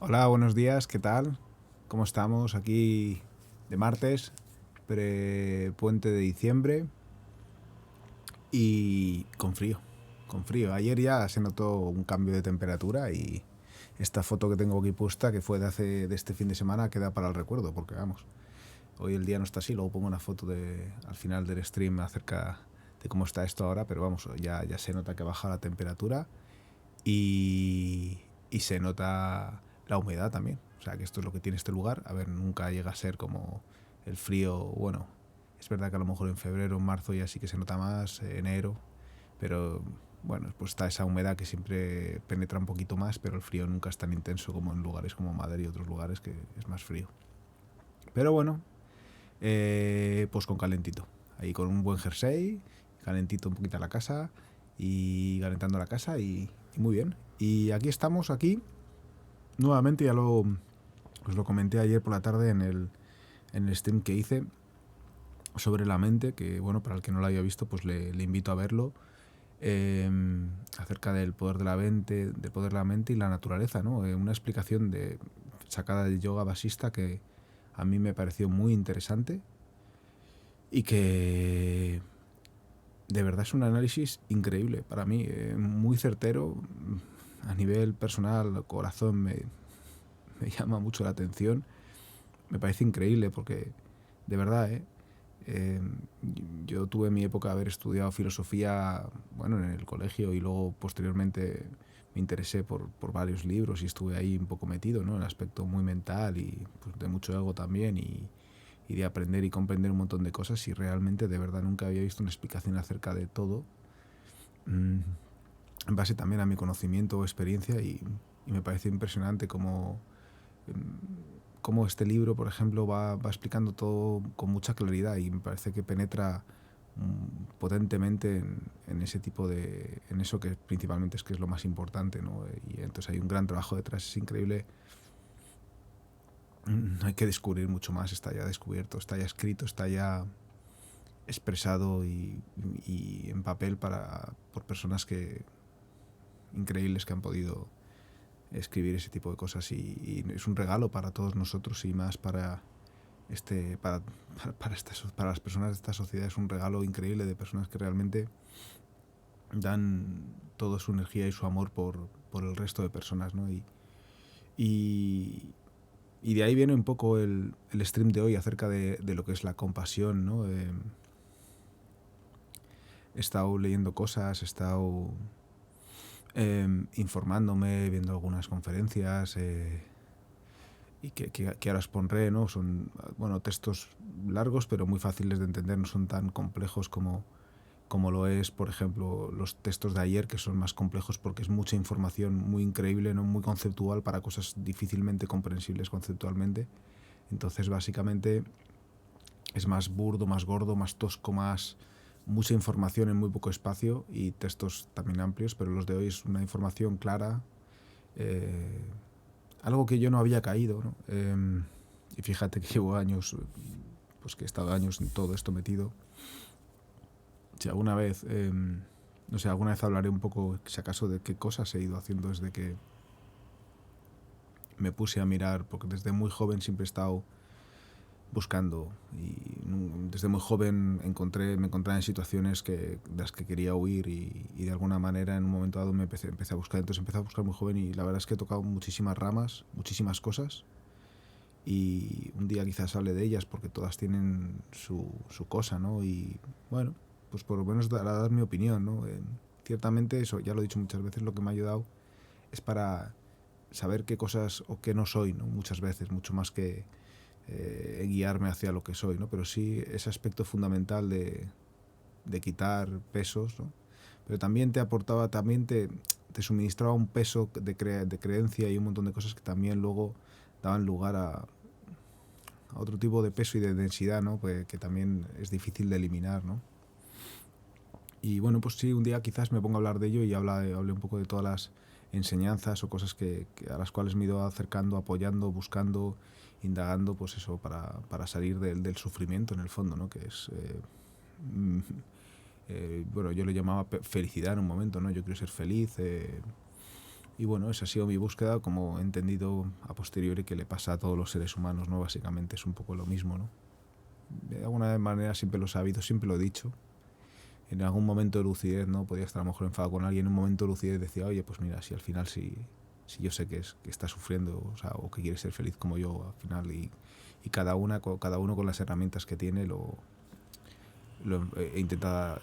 Hola, buenos días, ¿qué tal? ¿Cómo estamos? Aquí de martes, pre-puente de diciembre y con frío, con frío. Ayer ya se notó un cambio de temperatura y esta foto que tengo aquí puesta, que fue de este fin de semana, queda para el recuerdo, porque vamos, hoy el día no está así. Luego pongo una foto al final del stream acerca de cómo está esto ahora, pero vamos, ya se nota que baja la temperatura y se nota la humedad también. O sea, que esto es lo que tiene este lugar. A ver, nunca llega a ser como el frío. Bueno, es verdad que a lo mejor en febrero, en marzo ya sí que se nota más, enero, pero bueno, pues está esa humedad que siempre penetra un poquito más, pero el frío nunca es tan intenso como en lugares como Madrid y otros lugares que es más frío. Pero bueno, pues con calentito. Ahí con un buen jersey, calentito un poquito la casa y calentando la casa y muy bien. Y aquí estamos, aquí, nuevamente, os lo comenté ayer por la tarde en el stream que hice sobre la mente, que bueno, para el que no lo haya visto, pues le invito a verlo, eh, acerca del poder de la mente y la naturaleza, ¿no? Una explicación sacada de yoga basista que a mí me pareció muy interesante y que de verdad es un análisis increíble para mí, muy certero a nivel personal, corazón me llama mucho la atención, me parece increíble porque de verdad, eh, yo tuve mi época de haber estudiado filosofía, bueno, en el colegio y luego posteriormente me interesé por varios libros y estuve ahí un poco metido, ¿no? En el aspecto muy mental y pues, de mucho ego también y de aprender y comprender un montón de cosas y realmente de verdad nunca había visto una explicación acerca de todo, mm, en base también a mi conocimiento o experiencia y me parece impresionante cómo este libro, por ejemplo, va explicando todo con mucha claridad y me parece que penetra potentemente en ese tipo en eso que principalmente es que es lo más importante, ¿no? Y entonces hay un gran trabajo detrás, es increíble. No hay que descubrir mucho más, está ya descubierto, está ya escrito, está ya expresado y en papel por personas increíbles que han podido escribir ese tipo de cosas y es un regalo para todos nosotros y más este para, para las personas de esta sociedad. Es un regalo increíble de personas que realmente dan toda su energía y su amor por el resto de personas, ¿no? Y, y de ahí viene un poco el stream de hoy acerca de lo que es la compasión, ¿no? He estado leyendo cosas, he estado informándome, viendo algunas conferencias, y que ahora os pondré, ¿no? Son, bueno, textos largos pero muy fáciles de entender, no son tan complejos como lo es, por ejemplo, los textos de ayer, que son más complejos porque es mucha información muy increíble, ¿no? Muy conceptual para cosas difícilmente comprensibles conceptualmente. Entonces, básicamente, es más burdo, más gordo, más tosco, más mucha información en muy poco espacio y textos también amplios, pero los de hoy es una información clara, eh, algo que yo no había caído, ¿no? Y fíjate que llevo años, pues que he estado años en todo esto metido. Si alguna vez, no sé, alguna vez hablaré un poco, si acaso, de qué cosas he ido haciendo desde que me puse a mirar, porque desde muy joven siempre he estado buscando y desde muy joven me encontraba en situaciones de las que quería huir y de alguna manera en un momento dado empecé a buscar. Entonces empecé a buscar muy joven y la verdad es que he tocado muchísimas ramas, muchísimas cosas y un día quizás hable de ellas porque todas tienen su cosa, ¿no? Y bueno, pues por lo menos dar mi opinión, ¿no? Ciertamente eso, ya lo he dicho muchas veces, lo que me ha ayudado es para saber qué cosas o qué no soy, ¿no? Muchas veces, mucho más que guiarme hacia lo que soy, ¿no? Pero sí ese aspecto fundamental de quitar pesos, ¿no? Pero también te aportaba, te suministraba un peso de creencia y un montón de cosas que también luego daban lugar a otro tipo de peso y de densidad, ¿no? Pues, que también es difícil de eliminar, ¿no? Y bueno, pues sí, un día quizás me ponga a hablar de ello y hable un poco de todas las enseñanzas o cosas a las cuales me he ido acercando, apoyando, buscando, indagando, pues eso, para salir del sufrimiento en el fondo, ¿no? Que es, mm, bueno, yo lo llamaba felicidad en un momento, ¿no? Yo quiero ser feliz, Y bueno, esa ha sido mi búsqueda, como he entendido a posteriori que le pasa a todos los seres humanos, ¿no? Básicamente es un poco lo mismo, ¿no? De alguna manera siempre lo he sabido, siempre lo he dicho. En algún momento de lucidez, ¿no? Podía estar a lo mejor enfadado con alguien, en un momento de lucidez decía, oye, pues mira, si al final si yo sé que está sufriendo, o sea, o que quiere ser feliz como yo al final, y cada uno con las herramientas que tiene lo intenta,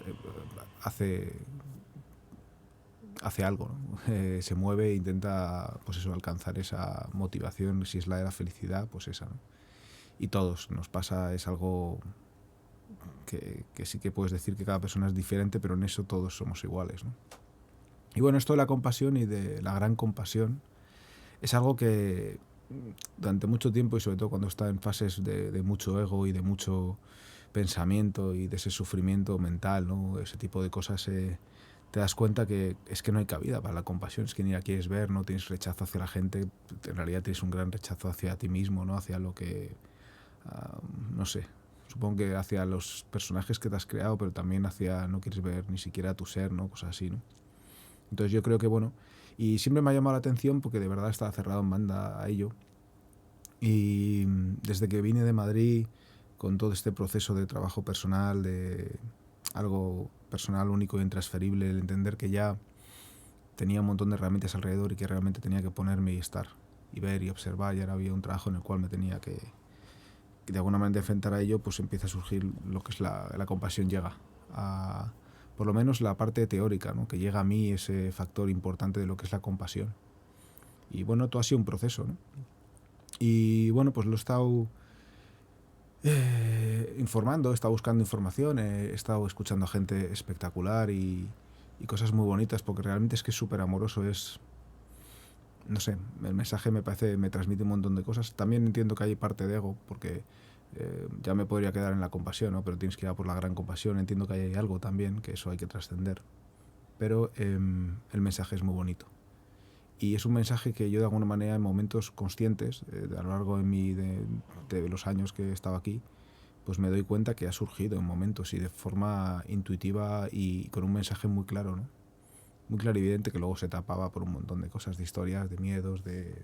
hace hace algo, ¿no? Se mueve e intenta, pues eso, alcanzar esa motivación, si es la de la felicidad, pues esa, ¿no? Y todos nos pasa, es algo que sí que puedes decir que cada persona es diferente, pero en eso todos somos iguales, ¿no? Y bueno, esto de la compasión y de la gran compasión es algo que durante mucho tiempo, y sobre todo cuando está en fases de mucho ego y de mucho pensamiento y de ese sufrimiento mental, ¿no? Ese tipo de cosas, te das cuenta que es que no hay cabida para la compasión, es que ni la quieres ver, no tienes rechazo hacia la gente, en realidad tienes un gran rechazo hacia ti mismo, ¿no? Hacia lo que, no sé, supongo que hacia los personajes que te has creado, pero también hacia, no quieres ver ni siquiera tu ser, ¿no? Cosas así, ¿no? Entonces yo creo que, bueno, y siempre me ha llamado la atención porque de verdad estaba cerrado en banda a ello. Y desde que vine de Madrid, con todo este proceso de trabajo personal, de algo personal único e intransferible, el entender que ya tenía un montón de herramientas alrededor y que realmente tenía que ponerme y estar y ver y observar, y ahora había un trabajo en el cual me tenía que de alguna manera enfrentar a ello, pues empieza a surgir lo que es la compasión, llega a, por lo menos la parte teórica, ¿no? Que llega a mí ese factor importante de lo que es la compasión. Y bueno, todo ha sido un proceso, ¿no? Y bueno, pues lo he estado informando, he estado buscando información, he estado escuchando a gente espectacular y cosas muy bonitas, porque realmente es que es súper amoroso, es, no sé, el mensaje me parece, me transmite un montón de cosas. También entiendo que hay parte de ego, porque ya me podría quedar en la compasión, ¿no? Pero tienes que ir a por la gran compasión. Entiendo que hay algo también, que eso hay que trascender. Pero el mensaje es muy bonito. Y es un mensaje que yo de alguna manera en momentos conscientes, a lo largo de los años que he estado aquí, pues me doy cuenta que ha surgido en momentos y de forma intuitiva y con un mensaje muy claro, ¿no? Muy clarividente, que luego se tapaba por un montón de cosas, de historias, de miedos, de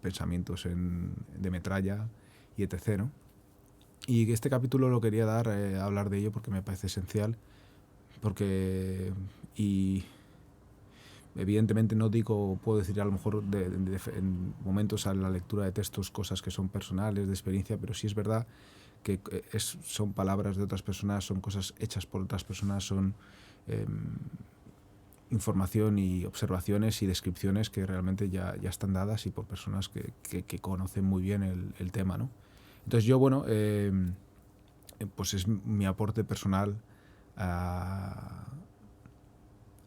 pensamientos de metralla y etc., ¿no? Y este capítulo lo quería dar a hablar de ello porque me parece esencial, porque, y evidentemente no digo, puedo decir a lo mejor en momentos a la lectura de textos cosas que son personales, de experiencia, pero sí es verdad que son palabras de otras personas, son cosas hechas por otras personas, son eh, información y observaciones y descripciones que realmente ya están dadas y por personas que conocen muy bien el tema, ¿no? Entonces yo, bueno, pues es mi aporte personal a,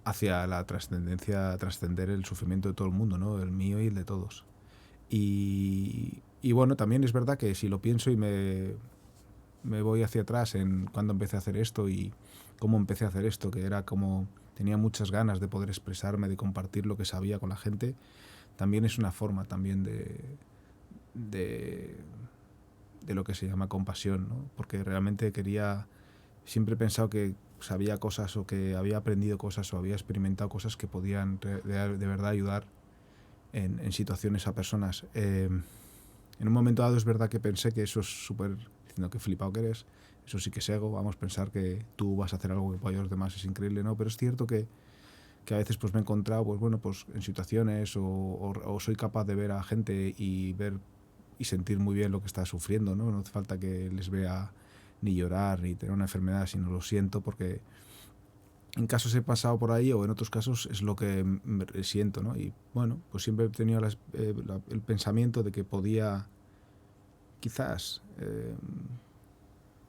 hacia la trascendencia, trascender el sufrimiento de todo el mundo, ¿no? El mío y el de todos. Y bueno, también es verdad que si lo pienso y me voy hacia atrás en cuando empecé a hacer esto y cómo empecé a hacer esto, que era como tenía muchas ganas de poder expresarme, de compartir lo que sabía con la gente, también es una forma también de, de lo que se llama compasión, ¿no? Porque realmente siempre he pensado que sabía cosas o que había aprendido cosas o había experimentado cosas que podían de verdad ayudar en situaciones a personas. En un momento dado es verdad que pensé que eso es súper, diciendo que flipado que eres, eso sí que es ego, vamos a pensar que tú vas a hacer algo que para los demás es increíble, ¿no? Pero es cierto que a veces pues me he encontrado, pues bueno, pues en situaciones o soy capaz de ver a gente y ver y sentir muy bien lo que está sufriendo, ¿no? No hace falta que les vea ni llorar ni tener una enfermedad, sino lo siento porque en casos he pasado por ahí o en otros casos es lo que siento, ¿no? Y bueno, pues siempre he tenido el pensamiento de que podía quizás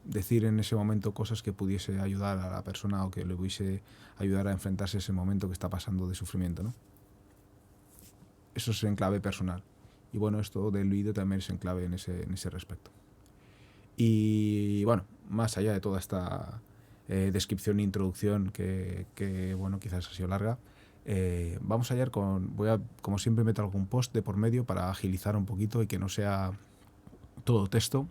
decir en ese momento cosas que pudiese ayudar a la persona o que le pudiese ayudar a enfrentarse a ese momento que está pasando de sufrimiento, ¿no? Eso es en clave personal. Y bueno, esto del vídeo también es en clave en ese respecto. Y bueno, más allá de toda esta descripción e introducción que, bueno, quizás ha sido larga, vamos a hallar como siempre meto algún post de por medio para agilizar un poquito y que no sea todo texto.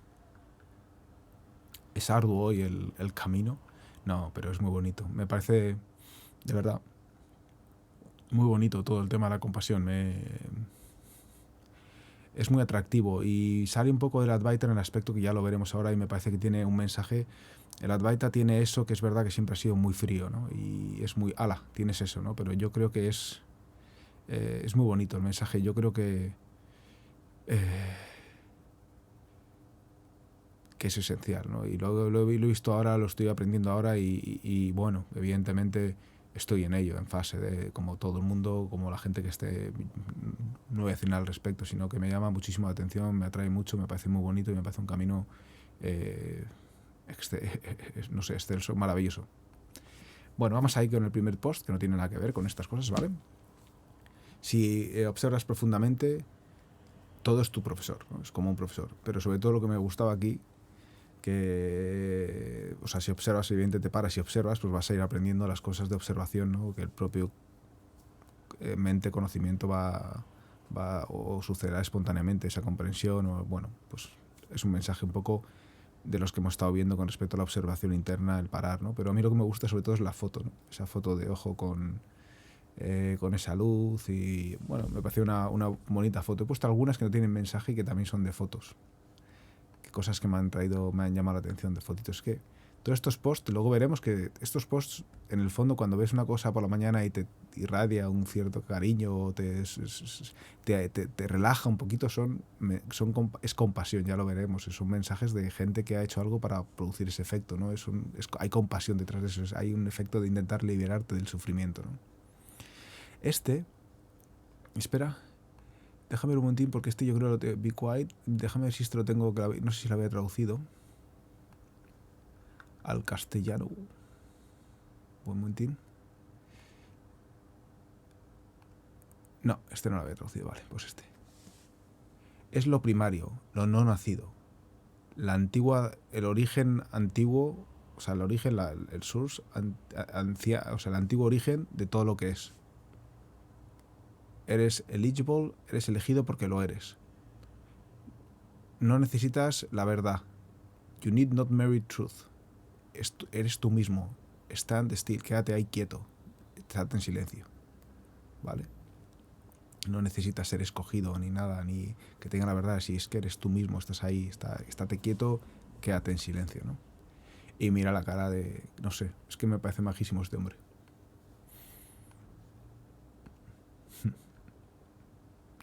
Es arduo hoy el camino, no, pero es muy bonito. Me parece, de verdad, muy bonito todo el tema de la compasión. Es muy atractivo y sale un poco del Advaita en el aspecto que ya lo veremos ahora y me parece que tiene un mensaje. El Advaita tiene eso que es verdad que siempre ha sido muy frío, ¿no? Y es muy, ala, tienes eso, ¿no? Pero yo creo que es muy bonito el mensaje. Yo creo que es esencial, ¿no? Y lo he visto ahora, lo estoy aprendiendo ahora y bueno, evidentemente estoy en ello, en fase de como todo el mundo, como la gente que esté, no voy a decir nada al respecto, sino que me llama muchísimo la atención, me atrae mucho, me parece muy bonito y me parece un camino, eh, no sé, excelso, maravilloso. Bueno, vamos a ir con el primer post, que no tiene nada que ver con estas cosas, ¿vale? Si observas profundamente, todo es tu profesor, ¿no? Es como un profesor, pero sobre todo lo que me gustaba aquí, que, o sea, si observas, evidentemente te paras y observas, pues vas a ir aprendiendo las cosas de observación, ¿no? Que el propio mente, conocimiento va o sucederá espontáneamente, esa comprensión, o bueno, pues es un mensaje un poco de los que hemos estado viendo con respecto a la observación interna, el parar, ¿no? Pero a mí lo que me gusta sobre todo es la foto, ¿no? Esa foto de ojo con esa luz y, bueno, me pareció una bonita foto. He puesto algunas que no tienen mensaje y que también son de fotos. Cosas que me han llamado la atención de fotitos. Que todos estos posts, luego veremos que estos posts, en el fondo, cuando ves una cosa por la mañana y te irradia un cierto cariño o te relaja un poquito, es compasión, ya lo veremos. Son mensajes de gente que ha hecho algo para producir ese efecto, ¿no? Hay compasión detrás de eso, hay un efecto de intentar liberarte del sufrimiento, ¿no? Espera, déjame ver un momentín porque yo creo que Be Quiet, déjame ver si esto lo tengo, no sé si lo había traducido al castellano. Un momentín. No, este no lo había traducido, vale, pues este. Es lo primario, lo no nacido. El origen antiguo, o sea, el origen, el source, o sea, el antiguo origen de todo lo que es. Eres eligible, eres elegido porque lo eres. No necesitas la verdad. You need not marry truth. Eres tú mismo. Stand still, quédate ahí quieto. Estate en silencio. ¿Vale? No necesitas ser escogido ni nada, ni que tenga la verdad. Si es que eres tú mismo, estás ahí, estate quieto, quédate en silencio, ¿no? Y mira la cara de... No sé, es que me parece majísimo este hombre.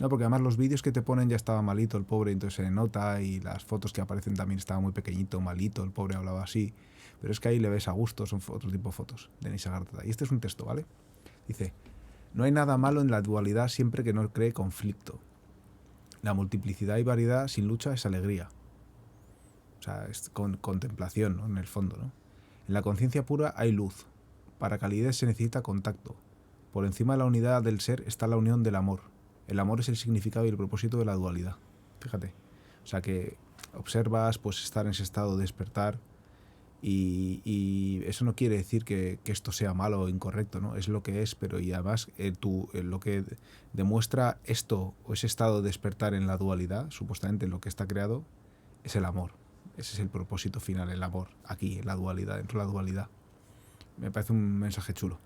No, porque además los vídeos que te ponen ya estaba malito el pobre, entonces se nota, y las fotos que aparecen también estaba muy pequeñito, malito, el pobre hablaba así. Pero es que ahí le ves a gusto, son otro tipo de fotos de Nisargadatta. Y este es un texto, ¿vale? Dice: no hay nada malo en la dualidad siempre que no cree conflicto. La multiplicidad y variedad sin lucha es alegría. O sea, es contemplación, ¿no? En el fondo, ¿no? En la conciencia pura hay luz. Para calidez se necesita contacto. Por encima de la unidad del ser está la unión del amor. El amor es el significado y el propósito de la dualidad. Fíjate. O sea que observas, pues, estar en ese estado de despertar, y eso no quiere decir que esto sea malo o incorrecto, ¿no? Es lo que es, pero y además lo que demuestra esto o ese estado de despertar en la dualidad, supuestamente en lo que está creado, es el amor. Ese es el propósito final, el amor, aquí, en la dualidad, dentro de la dualidad. Me parece un mensaje chulo.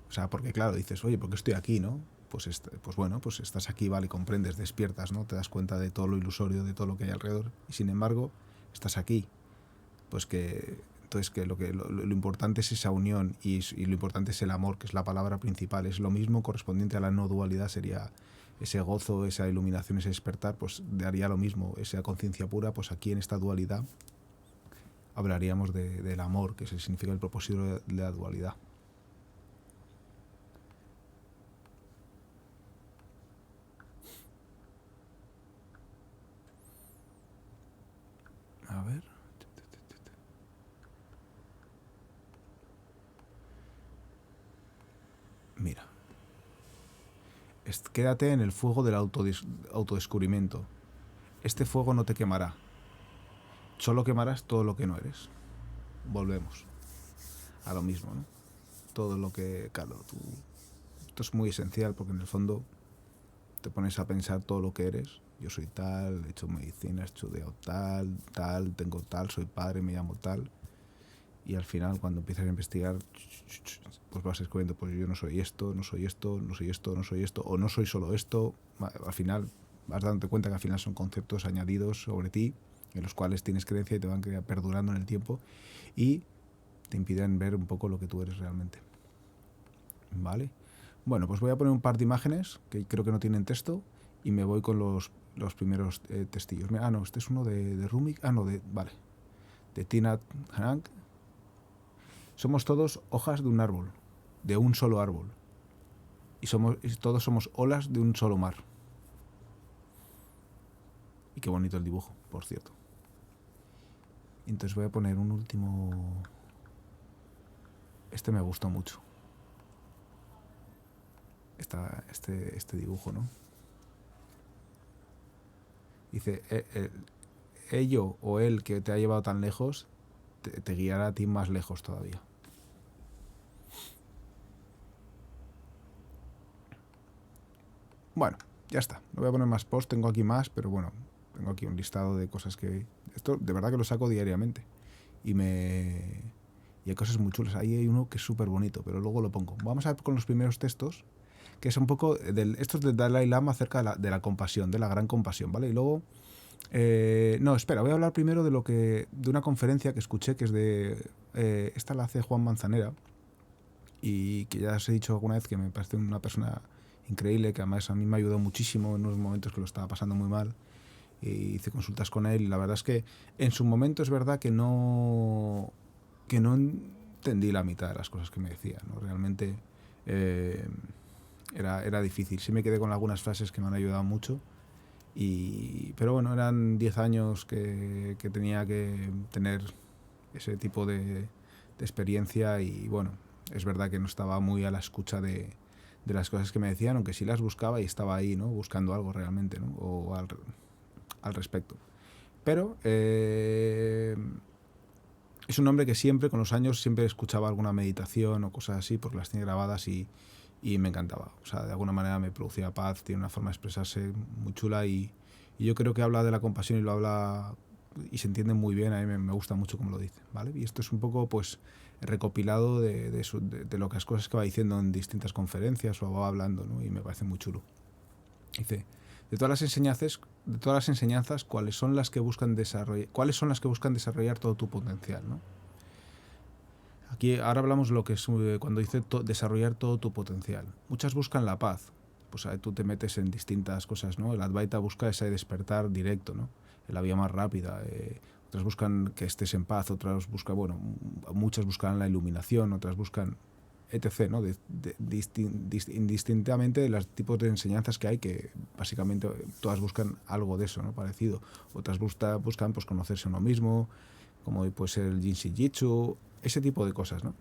O sea, porque claro, dices, oye, ¿por qué estoy aquí, no? Pues bueno, pues estás aquí, vale, comprendes, despiertas, ¿no? Te das cuenta de todo lo ilusorio, de todo lo que hay alrededor, y sin embargo, estás aquí. Pues que entonces que lo importante es esa unión, y lo importante es el amor, que es la palabra principal. Es lo mismo correspondiente a la no dualidad, sería ese gozo, esa iluminación, ese despertar, pues daría lo mismo, esa conciencia pura. Pues aquí en esta dualidad hablaríamos del amor, que significa el propósito de la dualidad. A ver. Mira. Quédate en el fuego del autodescubrimiento. Este fuego no te quemará. Solo quemarás todo lo que no eres. Volvemos a lo mismo, ¿no? Todo lo que, claro, esto es muy esencial, porque en el fondo te pones a pensar todo lo que eres. Yo soy tal, he hecho medicina, he estudiado tal, tengo tal, soy padre, me llamo tal. y al final cuando empiezas a investigar pues vas descubriendo, pues yo no soy esto, no soy esto, no soy esto, no soy esto, o no soy solo esto. Al final vas dándote cuenta que al final son conceptos añadidos sobre ti en los cuales tienes creencia y te van perdurando en el tiempo y te impiden ver un poco lo que tú eres realmente. ¿Vale? Bueno, pues voy a poner un par de imágenes que creo que no tienen texto y me voy con los primeros testillos. No, este es uno de Rumik. Vale, de Thich Nhat Hanh. Somos todos hojas de un árbol, de un solo árbol. Y todos somos olas de un solo mar. Y qué bonito el dibujo, por cierto. Entonces voy a poner un último... Este me gustó mucho. Este dibujo, ¿no? Dice, ello o él que te ha llevado tan lejos, te guiará a ti más lejos todavía. Bueno, ya está. No voy a poner más posts, tengo aquí más, pero bueno, tengo aquí un listado de cosas que... Esto de verdad que lo saco diariamente. Y hay cosas muy chulas. Ahí hay uno que es súper bonito, pero luego lo pongo. Vamos a ver con los primeros textos, que es un poco... Esto es del Dalai Lama acerca de la compasión, de la gran compasión, ¿vale? Y luego... no, espera, voy a hablar primero de una conferencia que escuché, que es esta la hace Juan Manzanera, y que ya os he dicho alguna vez que me parece una persona increíble, que además a mí me ayudó muchísimo en unos momentos que lo estaba pasando muy mal, y hice consultas con él, y la verdad es que en su momento es verdad que no entendí la mitad de las cosas que me decía, ¿no? Realmente era difícil. Sí me quedé con algunas frases que me han ayudado mucho, pero bueno, eran 10 años que tenía que tener ese tipo de experiencia, y bueno, es verdad que no estaba muy a la escucha de las cosas que me decían, aunque sí las buscaba y estaba ahí, ¿no? Buscando algo realmente, ¿no? O al respecto. Pero es un hombre que siempre, con los años, siempre escuchaba alguna meditación o cosas así, porque las tiene grabadas y me encantaba. O sea, de alguna manera me producía paz, tiene una forma de expresarse muy chula, y yo creo que habla de la compasión y lo habla y se entiende muy bien. A mí me gusta mucho cómo lo dice, ¿vale? Y esto es un poco, pues, recopilado de lo que las cosas que va diciendo en distintas conferencias o va hablando, ¿no? Y me parece muy chulo. Dice, de todas las enseñanzas, ¿cuáles son las que buscan desarrollar todo tu potencial, ¿no? Aquí ahora hablamos de lo que es cuando dice desarrollar todo tu potencial. Muchas buscan la paz. Pues tú te metes en distintas cosas, ¿no? El Advaita busca ese despertar directo, ¿no? La vía más rápida. Otras buscan que estés en paz, otras buscan, bueno, muchas buscan la iluminación, otras buscan etc., ¿no? Indistintamente de los tipos de enseñanzas que hay, que básicamente todas buscan algo de eso, ¿no? Parecido. Otras buscan pues conocerse a uno mismo, como puede ser el Jinshi Jitsu, ese tipo de cosas, ¿no?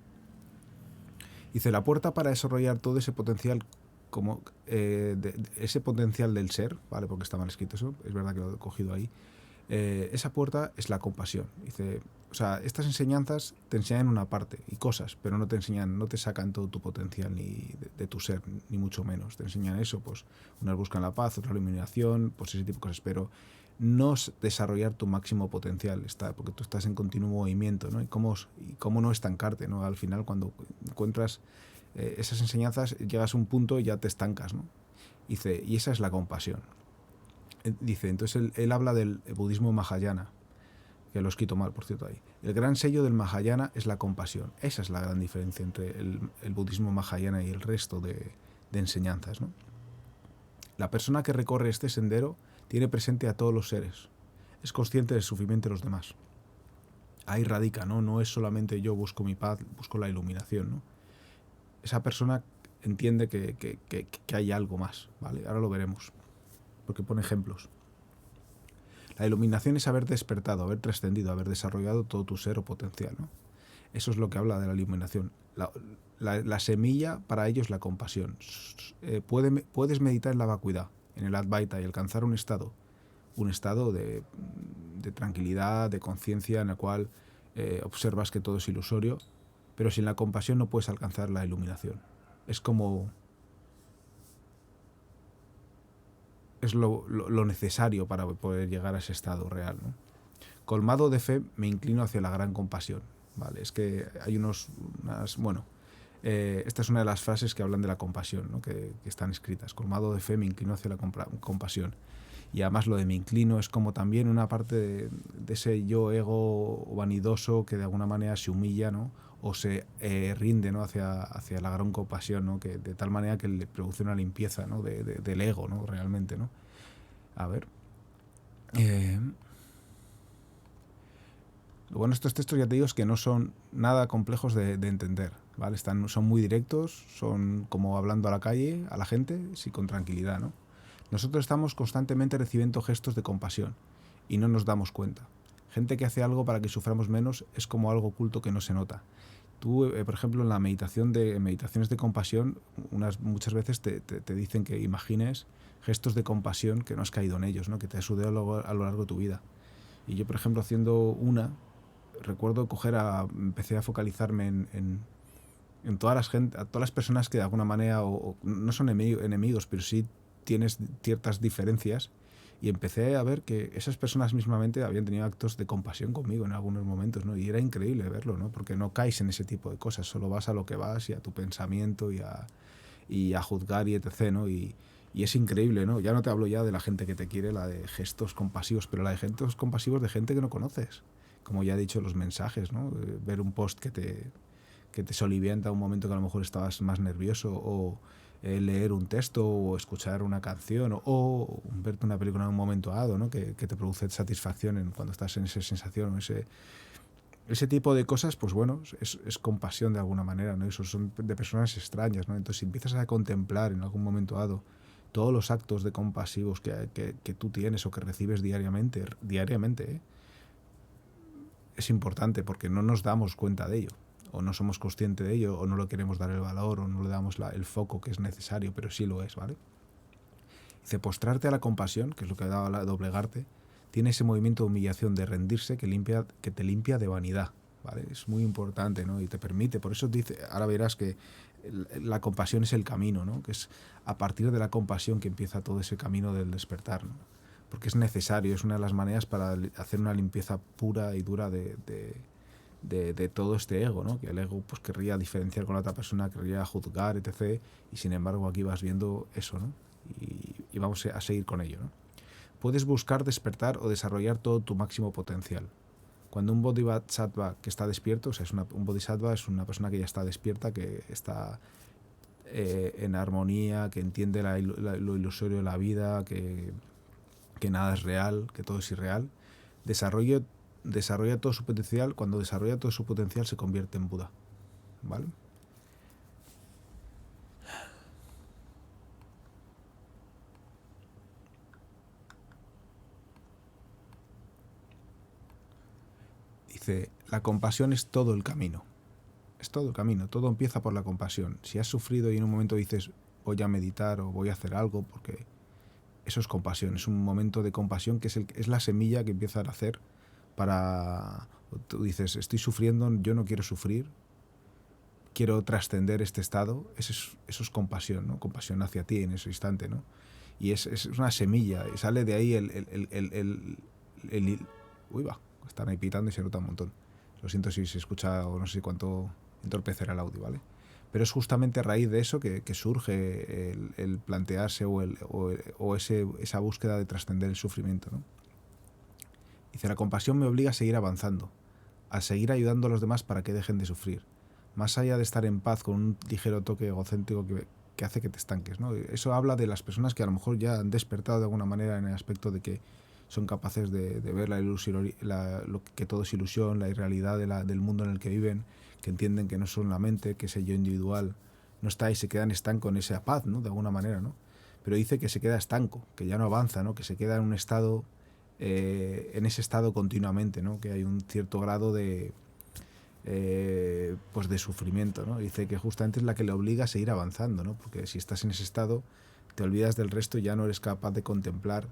Dice, la puerta para desarrollar todo ese potencial, como ese potencial del ser, ¿vale? Porque está mal escrito eso, es verdad que lo he cogido ahí. Esa puerta es la compasión. Dice, o sea, estas enseñanzas te enseñan una parte y cosas, pero no te sacan todo tu potencial ni de tu ser, ni mucho menos. Te enseñan eso, pues unas buscan la paz, otras la iluminación, pues ese tipo de cosas, pero no es desarrollar tu máximo potencial, porque tú estás en continuo movimiento, ¿no? Y cómo no estancarte, ¿no? Al final, cuando encuentras esas enseñanzas, llegas a un punto y ya te estancas, ¿no? Dice, y esa es la compasión. Dice, entonces él habla del budismo Mahayana, que lo he escrito mal, por cierto, ahí. El gran sello del Mahayana es la compasión. Esa es la gran diferencia entre el budismo Mahayana y el resto de enseñanzas, ¿no? La persona que recorre este sendero tiene presente a todos los seres. Es consciente del sufrimiento de los demás. Ahí radica, ¿no? No es solamente yo busco mi paz, busco la iluminación, ¿no? Esa persona entiende que hay algo más, ¿vale? Ahora lo veremos, porque pone ejemplos. La iluminación es haber despertado, haber trascendido, haber desarrollado todo tu ser o potencial, ¿no? Eso es lo que habla de la iluminación. La semilla para ello es la compasión. Puedes meditar en la vacuidad, en el Advaita, y alcanzar un estado de tranquilidad, de conciencia, en el cual observas que todo es ilusorio, pero sin la compasión no puedes alcanzar la iluminación. Es como... es lo necesario para poder llegar a ese estado real, ¿no? Colmado de fe, me inclino hacia la gran compasión. ¿vale? Es que hay esta es una de las frases que hablan de la compasión, ¿no? que están escritas. Colmado de fe me inclino hacia la compasión. Y además lo de me inclino es como también una parte de ese yo ego vanidoso que de alguna manera se humilla, ¿no? O se rinde, ¿no? hacia la gran compasión, ¿no? Que de tal manera que le produce una limpieza, ¿no? del ego, ¿no? Realmente, ¿no? A ver. Bueno, estos textos ya te digo es que no son nada complejos de entender, ¿vale? Son muy directos, son como hablando a la calle, a la gente, sí, con tranquilidad, ¿no? Nosotros estamos constantemente recibiendo gestos de compasión y no nos damos cuenta. Gente que hace algo para que suframos menos es como algo oculto que no se nota. Tú, por ejemplo, en la meditaciones de compasión, muchas veces te dicen que imagines gestos de compasión que no has caído en ellos, ¿no? Que te has sudado a lo largo de tu vida. Y yo, por ejemplo, haciendo recuerdo empecé a focalizarme en a todas las personas que de alguna manera o no son enemigos, pero sí tienes ciertas diferencias, y empecé a ver que esas personas mismamente habían tenido actos de compasión conmigo en algunos momentos, ¿no? Y era increíble verlo, ¿no? Porque no caes en ese tipo de cosas, solo vas a lo que vas y a tu pensamiento y a juzgar y etc., ¿no? Y es increíble, ¿no? Ya no te hablo ya de la gente que te quiere, la de gestos compasivos, pero la de gestos compasivos de gente que no conoces. Como ya he dicho, los mensajes, ¿no? Ver un post que te solivianta un momento que a lo mejor estabas más nervioso, o leer un texto, o escuchar una canción, o verte una película en un momento dado, ¿no? que te produce satisfacción cuando estás en esa sensación, ese tipo de cosas, pues bueno, es compasión de alguna manera, ¿no? Esos son de personas extrañas, ¿no? Entonces, si empiezas a contemplar en algún momento dado todos los actos de compasivos que tú tienes o que recibes diariamente, ¿eh? Es importante porque no nos damos cuenta de ello, o no somos conscientes de ello, o no le queremos dar el valor, o no le damos el foco que es necesario, pero sí lo es, ¿vale? Dice, postrarte a la compasión, que es lo que da la doblegarte, tiene ese movimiento de humillación, de rendirse, que te limpia de vanidad, ¿vale? Es muy importante, ¿no? Y te permite, por eso dice, ahora verás que la compasión es el camino, ¿no? Que es a partir de la compasión que empieza todo ese camino del despertar, ¿no? Porque es necesario, es una de las maneras para hacer una limpieza pura y dura de todo este ego, ¿no? Que el ego pues querría diferenciar con la otra persona, querría juzgar, etc. Y sin embargo aquí vas viendo eso, ¿no? Y vamos a seguir con ello, ¿no? Puedes buscar despertar o desarrollar todo tu máximo potencial. Cuando un bodhisattva que está despierto, o sea, un bodhisattva es una persona que ya está despierta, que está en armonía, que entiende lo ilusorio de la vida, que nada es real, que todo es irreal, desarrolla todo su potencial. Cuando desarrolla todo su potencial se convierte en Buda, ¿vale? Dice, la compasión es todo el camino. Es todo el camino, todo empieza por la compasión. Si has sufrido y en un momento dices, voy a meditar o voy a hacer algo, porque eso es compasión, es un momento de compasión que es la semilla que empieza a nacer para... Tú dices, estoy sufriendo, yo no quiero sufrir, quiero trascender este estado. Eso es compasión, ¿no? Compasión hacia ti en ese instante, ¿no? Y es una semilla, y sale de ahí uy, va, están ahí pitando y se nota un montón. Lo siento si se escucha, o no sé cuánto entorpecerá el audio, ¿vale? Pero es justamente a raíz de eso que surge el plantearse esa búsqueda de trascender el sufrimiento, ¿no? Dice, la compasión me obliga a seguir avanzando, a seguir ayudando a los demás para que dejen de sufrir, más allá de estar en paz con un ligero toque egocéntrico que hace que te estanques, ¿no? Eso habla de las personas que a lo mejor ya han despertado de alguna manera en el aspecto de que son capaces de ver lo que todo es ilusión, la irrealidad del mundo en el que viven, que entienden que no son la mente, que ese yo individual no está, y se quedan estancos en esa paz, ¿no? De alguna manera, ¿no? Pero dice que se queda estanco, que ya no avanza, ¿no? Que se queda en un estado, en ese estado continuamente, ¿no? Que hay un cierto grado pues de sufrimiento, ¿no? Dice que justamente es la que le obliga a seguir avanzando, ¿no? Porque si estás en ese estado, te olvidas del resto y ya no eres capaz de contemplar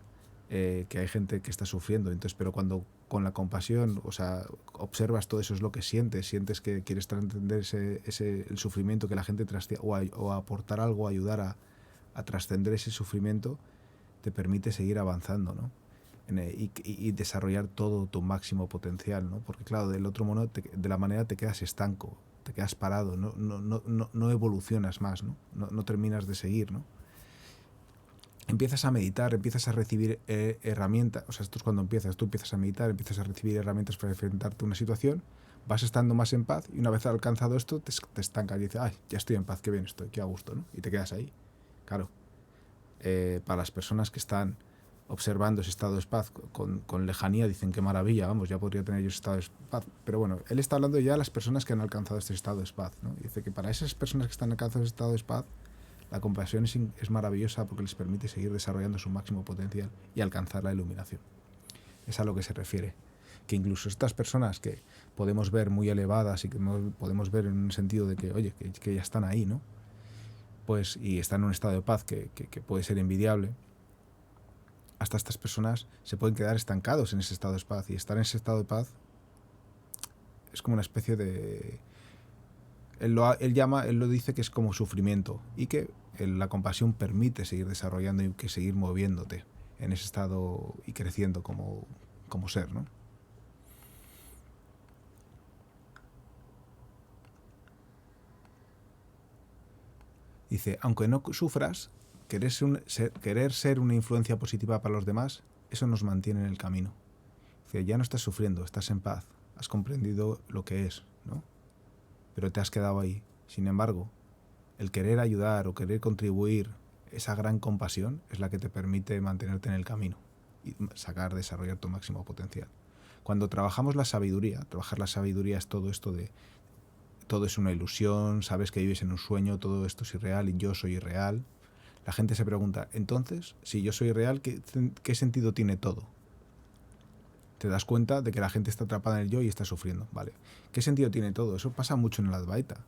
que hay gente que está sufriendo. Entonces, pero cuando con la compasión, o sea, observas todo eso, es lo que sientes que quieres trascender el sufrimiento que la gente o aportar algo, ayudar a trascender ese sufrimiento, te permite seguir avanzando, ¿no? y desarrollar todo tu máximo potencial, ¿no? Porque claro, del otro modo, de la manera te quedas estanco, te quedas parado, no evolucionas más, ¿no? No terminas de seguir, ¿no? Empiezas a meditar, empiezas a recibir herramientas, o sea, esto es cuando tú empiezas a meditar, empiezas a recibir herramientas para enfrentarte a una situación, vas estando más en paz y una vez alcanzado esto te estancas y dices, ay, ya estoy en paz, qué bien estoy, qué a gusto, ¿no? Y te quedas ahí. Claro, para las personas que están observando ese estado de paz con lejanía, dicen qué maravilla, vamos, ya podría tener yo ese estado de paz. Pero bueno, él está hablando ya de las personas que han alcanzado este estado de paz, ¿no? Dice que para esas personas que están alcanzando ese estado de paz, la compasión es maravillosa porque les permite seguir desarrollando su máximo potencial y alcanzar la iluminación. Es a lo que se refiere. Que incluso estas personas que podemos ver muy elevadas y que podemos ver en un sentido de que, oye, que ya están ahí, ¿no? Pues, y están en un estado de paz que puede ser envidiable, hasta estas personas se pueden quedar estancados en ese estado de paz. Y estar en ese estado de paz es como una especie de... Él lo dice que es como sufrimiento y que la compasión permite seguir desarrollando y que seguir moviéndote en ese estado y creciendo como ser, ¿no? Dice, aunque no sufras, querer ser una influencia positiva para los demás, eso nos mantiene en el camino. Dice, ya no estás sufriendo, estás en paz, has comprendido lo que es, ¿no? Pero te has quedado ahí. Sin embargo, el querer ayudar o querer contribuir, esa gran compasión es la que te permite mantenerte en el camino y desarrollar tu máximo potencial. Cuando trabajamos la sabiduría, trabajar la sabiduría es todo esto de todo es una ilusión, sabes que vives en un sueño, todo esto es irreal y yo soy irreal. La gente se pregunta, entonces, si yo soy real, ¿qué sentido tiene todo? Te das cuenta de que la gente está atrapada en el yo y está sufriendo, ¿vale? ¿Qué sentido tiene todo? Eso pasa mucho en el Advaita.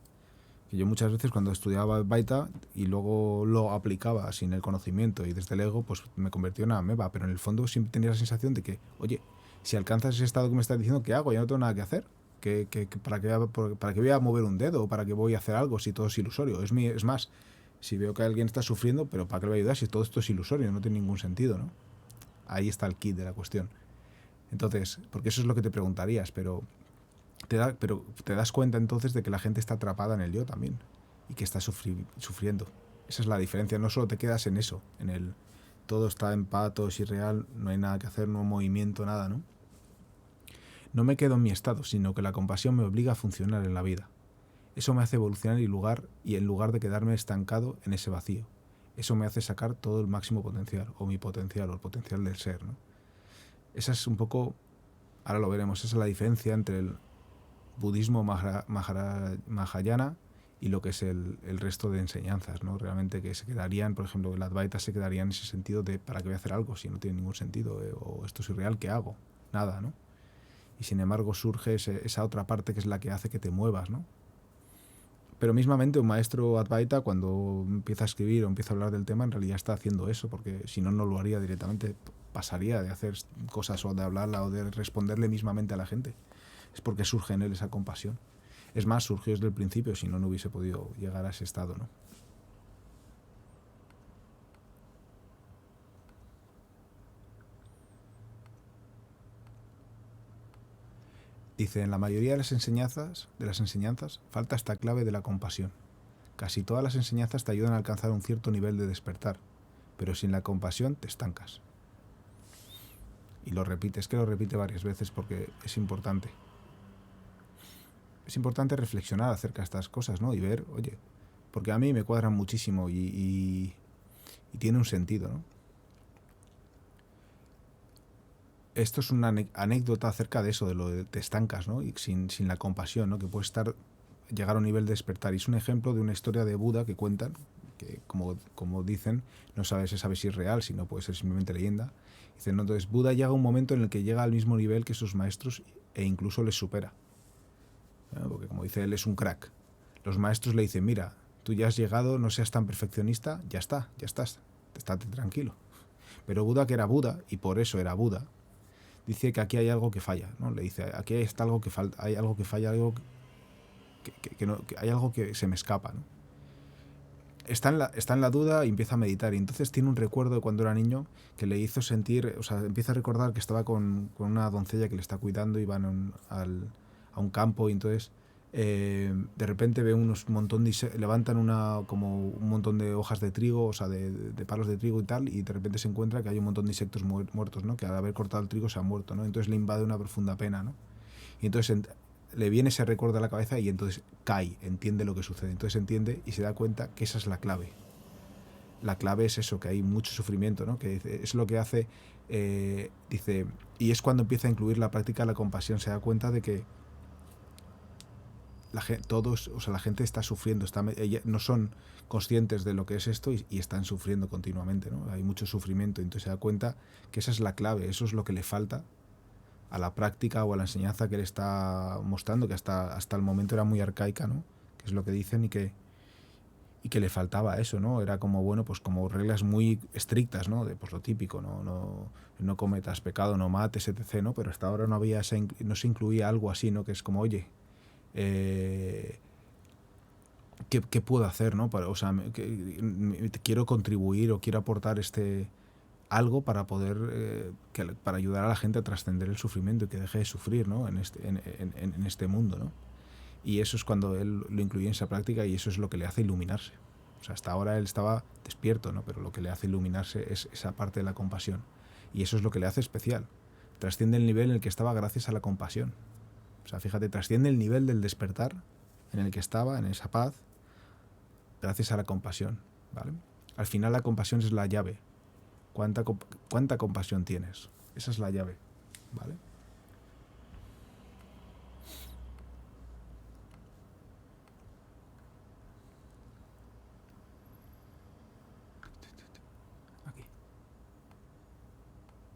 Que yo muchas veces cuando estudiaba Advaita y luego lo aplicaba sin el conocimiento y desde el ego, pues me convirtió en una ameba, pero en el fondo siempre tenía la sensación de que, oye, si alcanzas ese estado que me estás diciendo, ¿qué hago? Ya no tengo nada que hacer. ¿Para qué voy a mover un dedo o para qué voy a hacer algo si todo es ilusorio? Es más, si veo que alguien está sufriendo, pero ¿para qué le voy a ayudar si todo esto es ilusorio? No tiene ningún sentido, ¿no? Ahí está el kit de la cuestión. Entonces, porque eso es lo que te preguntarías, pero te das cuenta entonces de que la gente está atrapada en el yo también y que está sufriendo. Esa es la diferencia, no solo te quedas en eso, en el todo está en paz, todo es irreal, no hay nada que hacer, no hay movimiento, nada, ¿no? No me quedo en mi estado, sino que la compasión me obliga a funcionar en la vida. Eso me hace evolucionar y en lugar de quedarme estancado en ese vacío. Eso me hace sacar todo el máximo potencial, o mi potencial, o el potencial del ser, ¿no? Esa es un poco, ahora lo veremos, esa es la diferencia entre el budismo mahayana y lo que es el resto de enseñanzas, ¿no? Realmente que se quedarían, por ejemplo, el Advaita se quedaría en ese sentido de ¿para qué voy a hacer algo si no tiene ningún sentido? O esto es irreal, ¿qué hago? Nada, ¿no? Y sin embargo surge esa otra parte que es la que hace que te muevas, ¿no? Pero mismamente un maestro Advaita cuando empieza a escribir o empieza a hablar del tema en realidad está haciendo eso, porque si no, no lo haría directamente, pasaría de hacer cosas o de hablarla o de responderle mismamente a la gente. Es porque surge en él esa compasión. Es más, surgió desde el principio, si no, no hubiese podido llegar a ese estado, ¿no? Dice, en la mayoría de las enseñanzas falta esta clave de la compasión. Casi todas las enseñanzas te ayudan a alcanzar un cierto nivel de despertar, pero sin la compasión te estancas. Y lo repite varias veces porque es importante. Es importante reflexionar acerca de estas cosas, ¿no? Y ver, oye, porque a mí me cuadran muchísimo y tiene un sentido, ¿no? Esto es una anécdota acerca de eso, de lo de te estancas, ¿no? Y sin la compasión, ¿no? Que puedes llegar a un nivel de despertar. Y es un ejemplo de una historia de Buda que cuentan, que como dicen, no se sabe si es real, si no puede ser simplemente leyenda. Dicen, no, entonces Buda llega a un momento en el que llega al mismo nivel que sus maestros e incluso les supera. ¿No? Porque como dice él, es un crack. Los maestros le dicen, mira, tú ya has llegado, no seas tan perfeccionista, ya estás, estate tranquilo. Pero Buda, que era Buda, y por eso era Buda, dice que aquí hay algo que falla, ¿no? Le dice, aquí está algo que falta, hay algo que falla, algo que hay algo que se me escapa, ¿no? está en la duda y empieza a meditar. Y entonces tiene un recuerdo de cuando era niño que le hizo sentir, o sea, empieza a recordar que estaba con una doncella que le está cuidando y van a un campo y entonces de repente ve unos montón de, levantan como un montón de hojas de trigo, o sea, de palos de trigo y tal, y de repente se encuentra que hay un montón de insectos muertos, ¿no? Que al haber cortado el trigo se han muerto, ¿no? Entonces le invade una profunda pena, ¿no? Y entonces le viene ese recuerdo a la cabeza y entonces cae, entiende lo que sucede. Entonces entiende y se da cuenta que esa es la clave. La clave es eso, que hay mucho sufrimiento, ¿no? Que es lo que hace, dice, y es cuando empieza a incluir la práctica de la compasión, se da cuenta de que todos, o sea, la gente está sufriendo, no son conscientes de lo que es esto y están sufriendo continuamente, ¿no? Hay mucho sufrimiento, entonces se da cuenta que esa es la clave, eso es lo que le falta a la práctica o a la enseñanza que le está mostrando, que hasta el momento era muy arcaica, ¿no? Que es lo que dicen y que le faltaba eso, ¿no? Era como, bueno, pues como reglas muy estrictas, ¿no? De pues lo típico, no cometas pecado, no mates, etc., ¿no? Pero hasta ahora no se incluía algo así, ¿no? Que es como, oye, ¿qué puedo hacer, ¿no? O sea, quiero contribuir o quiero aportar algo para poder para ayudar a la gente a trascender el sufrimiento y que deje de sufrir, ¿no? en este mundo, ¿no? Y eso es cuando él lo incluye en esa práctica y eso es lo que le hace iluminarse. O sea, hasta ahora él estaba despierto, ¿no? Pero lo que le hace iluminarse es esa parte de la compasión. Y eso es lo que le hace especial. Trasciende el nivel en el que estaba gracias a la compasión. O sea, fíjate, trasciende el nivel del despertar en el que estaba, en esa paz, gracias a la compasión, ¿vale? Al final la compasión es la llave. ¿Cuánta compasión tienes? Esa es la llave, ¿vale? Aquí.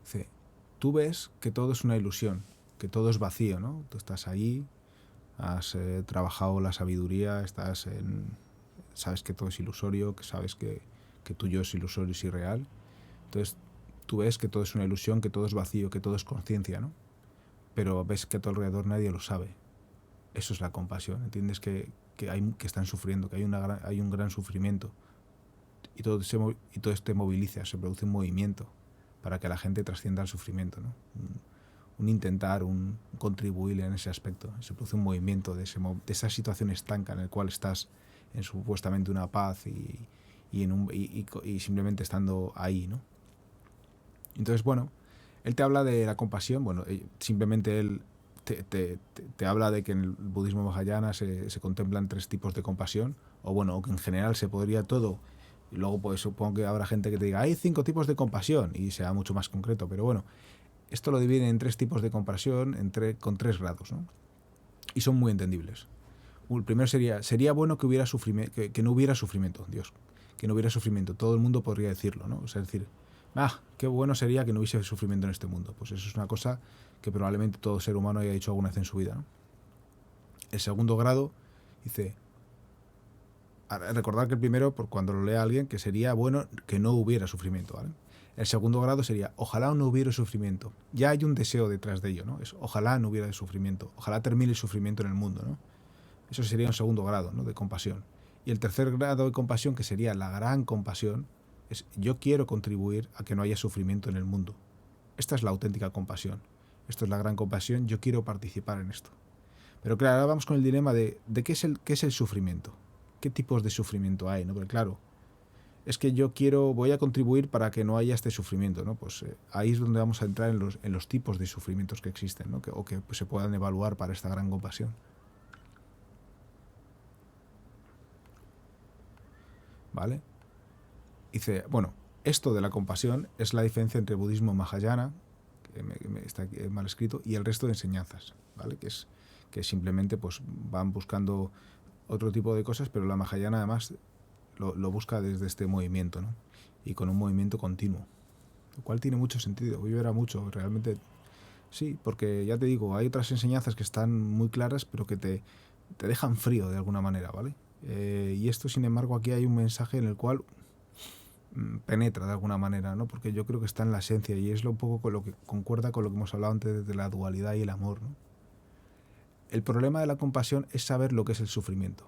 Dice, tú ves que todo es una ilusión, que todo es vacío, ¿no? Tú estás ahí, has trabajado la sabiduría, sabes que todo es ilusorio, que sabes que tu yo es ilusorio y es irreal. Entonces, tú ves que todo es una ilusión, que todo es vacío, que todo es conciencia, ¿no? Pero ves que a tu alrededor nadie lo sabe. Eso es la compasión. Entiendes que están sufriendo, que hay un gran sufrimiento. Y todo te moviliza, se produce un movimiento para que la gente trascienda el sufrimiento, ¿no? Un intentar, un contribuir en ese aspecto. Se produce un movimiento de esa situación estanca en la cual estás en supuestamente una paz y simplemente estando ahí, ¿no? Entonces, bueno, él te habla de la compasión, bueno, simplemente él te habla de que en el budismo mahayana se contemplan 3 tipos de compasión, o bueno, o que en general se podría todo, y luego pues supongo que habrá gente que te diga, hay 5 tipos de compasión, y sea mucho más concreto, pero bueno, esto lo divide en 3 tipos de compasión con 3 grados, ¿no? Y son muy entendibles. El primero sería bueno que hubiera sufrimiento, que no hubiera sufrimiento, Dios, que no hubiera sufrimiento, todo el mundo podría decirlo, ¿no? O sea, es decir, qué bueno sería que no hubiese sufrimiento en este mundo. Pues eso es una cosa que probablemente todo ser humano haya dicho alguna vez en su vida, ¿no? El segundo grado dice, recordar que el primero, por cuando lo lea alguien, que sería bueno que no hubiera sufrimiento, ¿vale? El segundo grado sería, ojalá no hubiera sufrimiento. Ya hay un deseo detrás de ello, ¿no? Ojalá no hubiera sufrimiento, ojalá termine el sufrimiento en el mundo, ¿no? Eso sería un segundo grado, ¿no? De compasión. Y el tercer grado de compasión, que sería la gran compasión, es yo quiero contribuir a que no haya sufrimiento en el mundo. Esta es la auténtica compasión. Esto es la gran compasión, yo quiero participar en esto. Pero claro, ahora vamos con el dilema de qué es el sufrimiento. ¿Qué tipos de sufrimiento hay? ¿No? Porque claro, es que voy a contribuir para que no haya este sufrimiento, ¿no? Pues ahí es donde vamos a entrar en los tipos de sufrimientos que existen, ¿no? O que pues, se puedan evaluar para esta gran compasión. ¿Vale? Dice, bueno, esto de la compasión es la diferencia entre el budismo mahayana, que está aquí mal escrito, y el resto de enseñanzas, ¿vale? Que simplemente pues van buscando otro tipo de cosas, pero la mahayana además lo busca desde este movimiento, ¿no? Y con un movimiento continuo, lo cual tiene mucho sentido. Voy a ver a mucho, realmente sí, porque ya te digo, hay otras enseñanzas que están muy claras, pero que te dejan frío de alguna manera, ¿vale? Y esto, sin embargo, aquí hay un mensaje en el cual penetra de alguna manera, ¿no? Porque yo creo que está en la esencia y es un poco con lo que concuerda con lo que hemos hablado antes de la dualidad y el amor, ¿no? El problema de la compasión es saber lo que es el sufrimiento.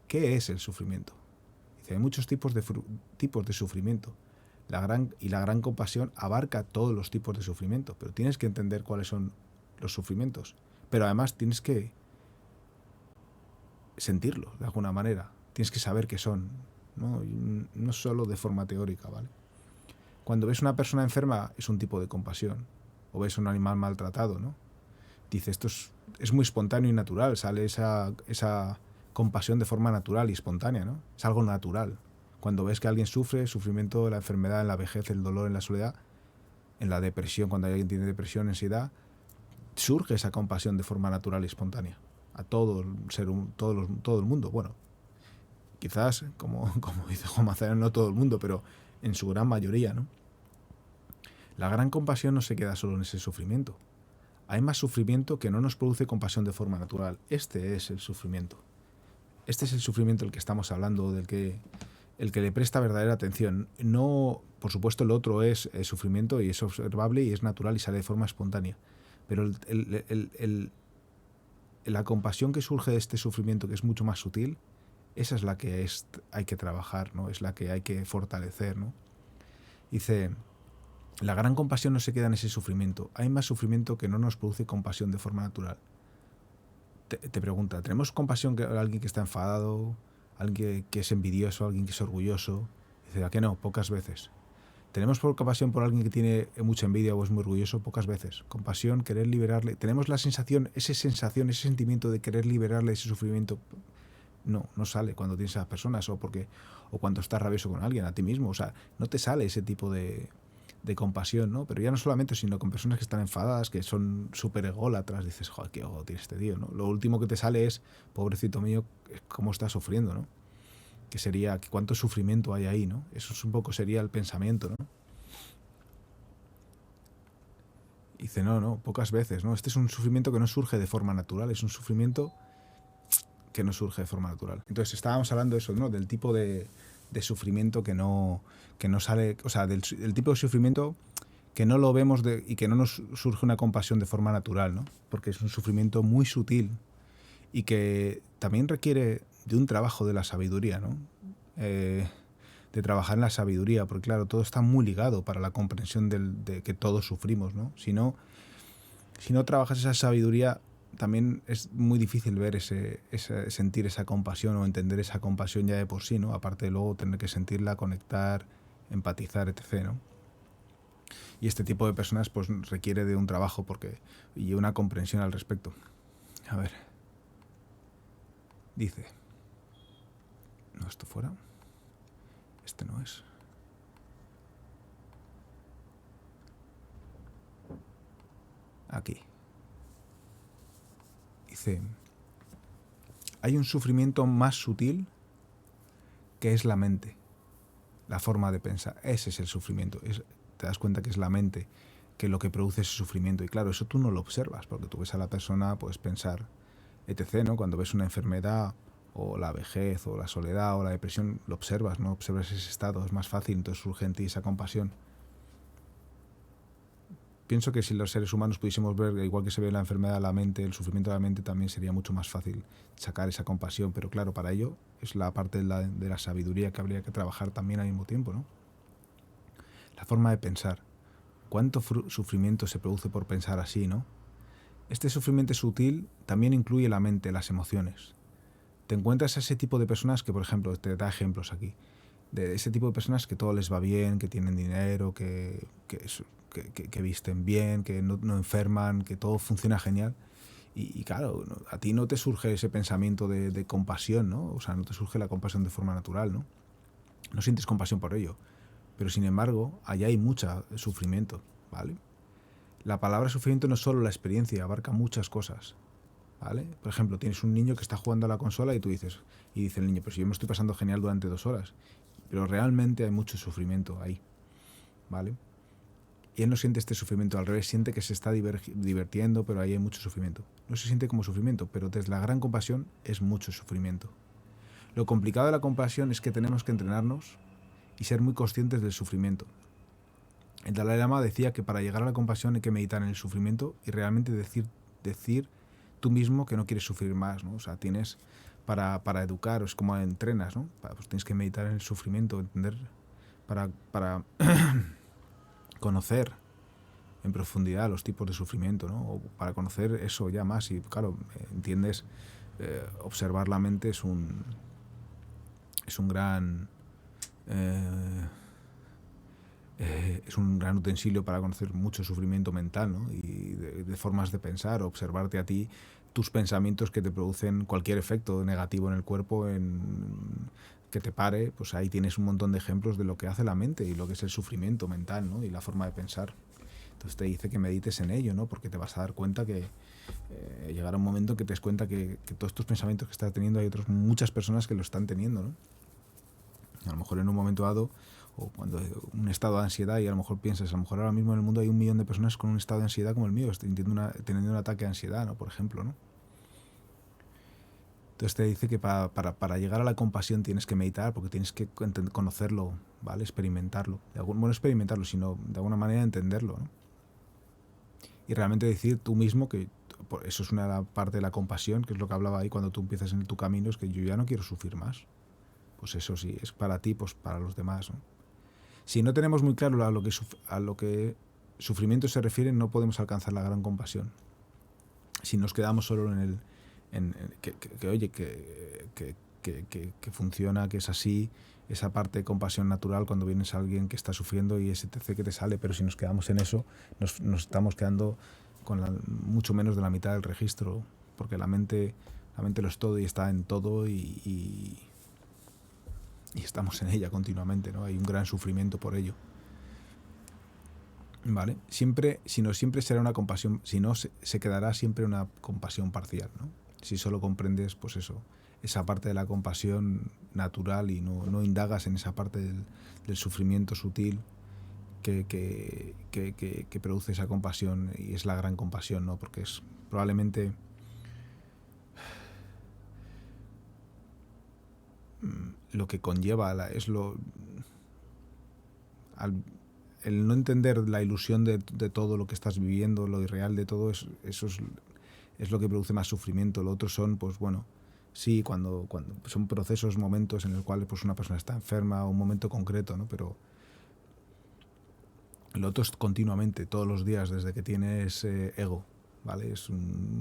¿Qué es el sufrimiento? Dice, hay muchos tipos de sufrimiento. La gran compasión abarca todos los tipos de sufrimiento, pero tienes que entender cuáles son los sufrimientos. Pero además tienes que sentirlos de alguna manera. Tienes que saber qué son, ¿no? Y no solo de forma teórica, ¿vale? Cuando ves una persona enferma es un tipo de compasión. O ves un animal maltratado, ¿no? Dice, esto es muy espontáneo y natural. Sale esa compasión de forma natural y espontánea, ¿no? Es algo natural. Cuando ves que alguien sufre, sufrimiento, la enfermedad, en la vejez, el dolor, en la soledad, en la depresión, cuando alguien tiene depresión, ansiedad, surge esa compasión de forma natural y espontánea a todo el mundo. Bueno, quizás, como dice Juan Mazareno, no todo el mundo, pero en su gran mayoría, ¿no? La gran compasión no se queda solo en ese sufrimiento. Hay más sufrimiento que no nos produce compasión de forma natural. Este es el sufrimiento. Este es el sufrimiento del que estamos hablando, el que le presta verdadera atención. No, por supuesto, el otro es sufrimiento y es observable y es natural y sale de forma espontánea. Pero la compasión que surge de este sufrimiento, que es mucho más sutil, esa es la que hay que trabajar, ¿no? Es la que hay que fortalecer, ¿no? Dice, la gran compasión no se queda en ese sufrimiento. Hay más sufrimiento que no nos produce compasión de forma natural. Te pregunta, ¿tenemos compasión por alguien que está enfadado, alguien que es envidioso, alguien que es orgulloso? Dice, ¿a qué no? Pocas veces. ¿Tenemos compasión por alguien que tiene mucha envidia o es muy orgulloso? Pocas veces. Compasión, querer liberarle. ¿Tenemos ese sentimiento de querer liberarle ese sufrimiento? No sale cuando tienes a esas personas o cuando estás rabioso con alguien, a ti mismo. O sea, no te sale ese tipo de compasión, ¿no? Pero ya no solamente, sino con personas que están enfadadas, que son súper ególatras. Dices, joder, qué ego tiene este tío, ¿no? Lo último que te sale es, pobrecito mío, cómo está sufriendo, ¿no? Que sería, cuánto sufrimiento hay ahí, ¿no? Eso es un poco sería el pensamiento, ¿no? Dice, no, pocas veces, ¿no? Este es un sufrimiento que no surge de forma natural, es un sufrimiento que no surge de forma natural. Entonces estábamos hablando de eso, ¿no? Del tipo de sufrimiento que no sale, o sea, del tipo de sufrimiento que no lo vemos y que no nos surge una compasión de forma natural, ¿no? Porque es un sufrimiento muy sutil y que también requiere de un trabajo de la sabiduría, ¿no? De trabajar en la sabiduría, porque claro, todo está muy ligado para la comprensión de que todos sufrimos, ¿no? Si no trabajas esa sabiduría, también es muy difícil ver sentir esa compasión o entender esa compasión ya de por sí, ¿no? Aparte de luego tener que sentirla, conectar, empatizar, etc., ¿no? Y este tipo de personas pues requiere de un trabajo y una comprensión al respecto. A ver. Dice. No, esto fuera. Este no es. Aquí. Dice. Hay un sufrimiento más sutil que es la mente. La forma de pensar. Ese es el sufrimiento. Te das cuenta que es la mente que lo que produce ese sufrimiento. Y claro, eso tú no lo observas, porque tú ves a la persona, puedes pensar, etc., ¿no? Cuando ves una enfermedad, o la vejez, o la soledad, o la depresión, lo observas, ¿no? Observas ese estado, es más fácil, entonces surge en ti esa compasión. Pienso que si los seres humanos pudiésemos ver, igual que se ve la enfermedad de la mente, el sufrimiento de la mente, también sería mucho más fácil sacar esa compasión, pero claro, para ello es la parte de la sabiduría que habría que trabajar también al mismo tiempo, ¿no? La forma de pensar. ¿Cuánto sufrimiento se produce por pensar así, no? Este sufrimiento sutil también incluye la mente, las emociones. Te encuentras a ese tipo de personas que, por ejemplo, te da ejemplos aquí, de ese tipo de personas que todo les va bien, que tienen dinero, que visten bien, que no enferman, que todo funciona genial. Y claro, a ti no te surge ese pensamiento de compasión, ¿no? O sea, no te surge la compasión de forma natural, ¿no? No sientes compasión por ello. Pero sin embargo, allá hay mucho sufrimiento, ¿vale? La palabra sufrimiento no es solo la experiencia, abarca muchas cosas, ¿vale? Por ejemplo, tienes un niño que está jugando a la consola y dice el niño, pues yo me estoy pasando genial durante 2 horas, pero realmente hay mucho sufrimiento ahí, ¿vale? Y él no siente este sufrimiento, al revés, siente que se está divirtiendo, pero ahí hay mucho sufrimiento. No se siente como sufrimiento, pero desde la gran compasión es mucho sufrimiento. Lo complicado de la compasión es que tenemos que entrenarnos y ser muy conscientes del sufrimiento. El Dalai Lama decía que para llegar a la compasión hay que meditar en el sufrimiento y realmente decir tú mismo que no quieres sufrir más, ¿no? O sea, tienes para educar, es como entrenas, ¿no? Pues tienes que meditar en el sufrimiento, entender, para conocer en profundidad los tipos de sufrimiento, ¿no? O para conocer eso ya más y, claro, entiendes, observar la mente es un gran... es un gran utensilio para conocer mucho sufrimiento mental, ¿no? Y de formas de pensar, observarte a ti, tus pensamientos que te producen cualquier efecto negativo en el cuerpo, que te pare, pues ahí tienes un montón de ejemplos de lo que hace la mente y lo que es el sufrimiento mental, ¿no? Y la forma de pensar. Entonces te dice que medites en ello, ¿no? Porque te vas a dar cuenta que llegará un momento que te des cuenta que todos estos pensamientos que estás teniendo hay muchas personas que lo están teniendo, ¿no? A lo mejor en un momento dado, o cuando un estado de ansiedad, y a lo mejor piensas, a lo mejor ahora mismo en el mundo hay 1 millón de personas con un estado de ansiedad como el mío, teniendo un ataque de ansiedad, ¿no? Por ejemplo, ¿no? Entonces te dice que para llegar a la compasión tienes que meditar, porque tienes que conocerlo, ¿vale? Experimentarlo. No experimentarlo, sino de alguna manera entenderlo, ¿no? Y realmente decir tú mismo que eso es una parte de la compasión, que es lo que hablaba ahí cuando tú empiezas en tu camino, es que yo ya no quiero sufrir más. Pues eso sí, es para ti, pues para los demás, ¿no? Si no tenemos muy claro a lo que sufrimiento se refiere, no podemos alcanzar la gran compasión. Si nos quedamos solo oye, que funciona, que es así, esa parte de compasión natural cuando vienes a alguien que está sufriendo y ese TC que te sale, pero si nos quedamos en eso, nos estamos quedando con mucho menos de la mitad del registro, porque la mente lo es todo y está en todo y estamos en ella continuamente, ¿no? Hay un gran sufrimiento por ello. ¿Vale? Siempre será una compasión, si no se quedará siempre una compasión parcial, ¿no? Si solo comprendes, pues eso, esa parte de la compasión natural y no indagas en esa parte del sufrimiento sutil que produce esa compasión, y es la gran compasión, ¿no? Porque es probablemente lo que conlleva, el no entender la ilusión de todo lo que estás viviendo, lo irreal de todo, eso es lo que produce más sufrimiento. Lo otro son, pues bueno, sí, cuando son procesos, momentos en los cuales pues una persona está enferma o un momento concreto, ¿no? Pero lo otro es continuamente, todos los días, desde que tienes ego, ¿vale?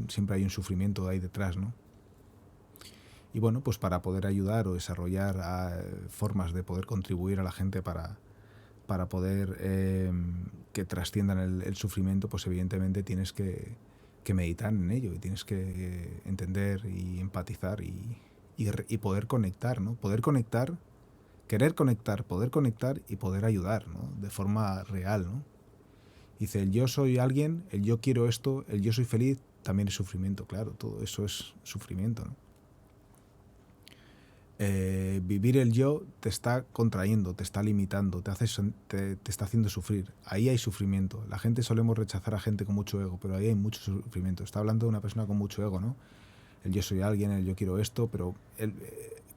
Siempre hay un sufrimiento ahí detrás, ¿no? Y bueno, pues para poder ayudar o desarrollar formas de poder contribuir a la gente para poder que trasciendan el sufrimiento, pues evidentemente tienes que meditar en ello y tienes que entender y empatizar y poder conectar, ¿no? Poder conectar, querer conectar, poder conectar y poder ayudar, ¿no? De forma real, ¿no? Dice, el yo soy alguien, el yo quiero esto, el yo soy feliz, también es sufrimiento, claro, todo eso es sufrimiento, ¿no? Vivir el yo te está contrayendo, te está limitando, te está haciendo sufrir. Ahí hay sufrimiento. La gente solemos rechazar a gente con mucho ego, pero ahí hay mucho sufrimiento. Está hablando de una persona con mucho ego, ¿no? El yo soy alguien, el yo quiero esto, pero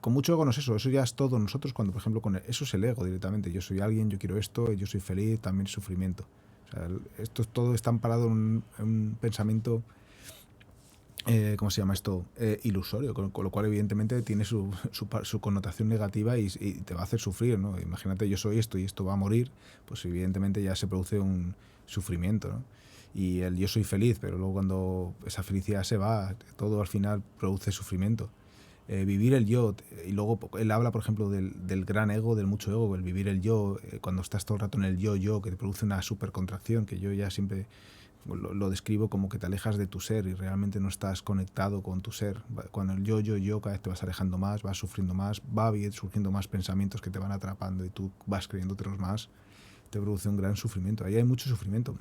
con mucho ego no es eso ya es todo. Nosotros cuando, por ejemplo, eso es el ego directamente. Yo soy alguien, yo quiero esto, yo soy feliz, también es sufrimiento. O sea, esto todo está amparado en un pensamiento... ¿cómo se llama esto? Ilusorio, con lo cual evidentemente tiene su connotación negativa y te va a hacer sufrir, ¿no? Imagínate, yo soy esto y esto va a morir, pues evidentemente ya se produce un sufrimiento, ¿no? Y el yo soy feliz, pero luego cuando esa felicidad se va, todo al final produce sufrimiento. Vivir el yo, y luego él habla, por ejemplo, del gran ego, del mucho ego, el vivir el yo, cuando estás todo el rato en el yo, que te produce una supercontracción, que yo ya siempre... Lo describo como que te alejas de tu ser y realmente no estás conectado con tu ser. Cuando el yo, cada vez te vas alejando más, vas sufriendo más, va surgiendo más pensamientos que te van atrapando y tú vas creyéndotelos más, te produce un gran sufrimiento. Ahí hay mucho sufrimiento.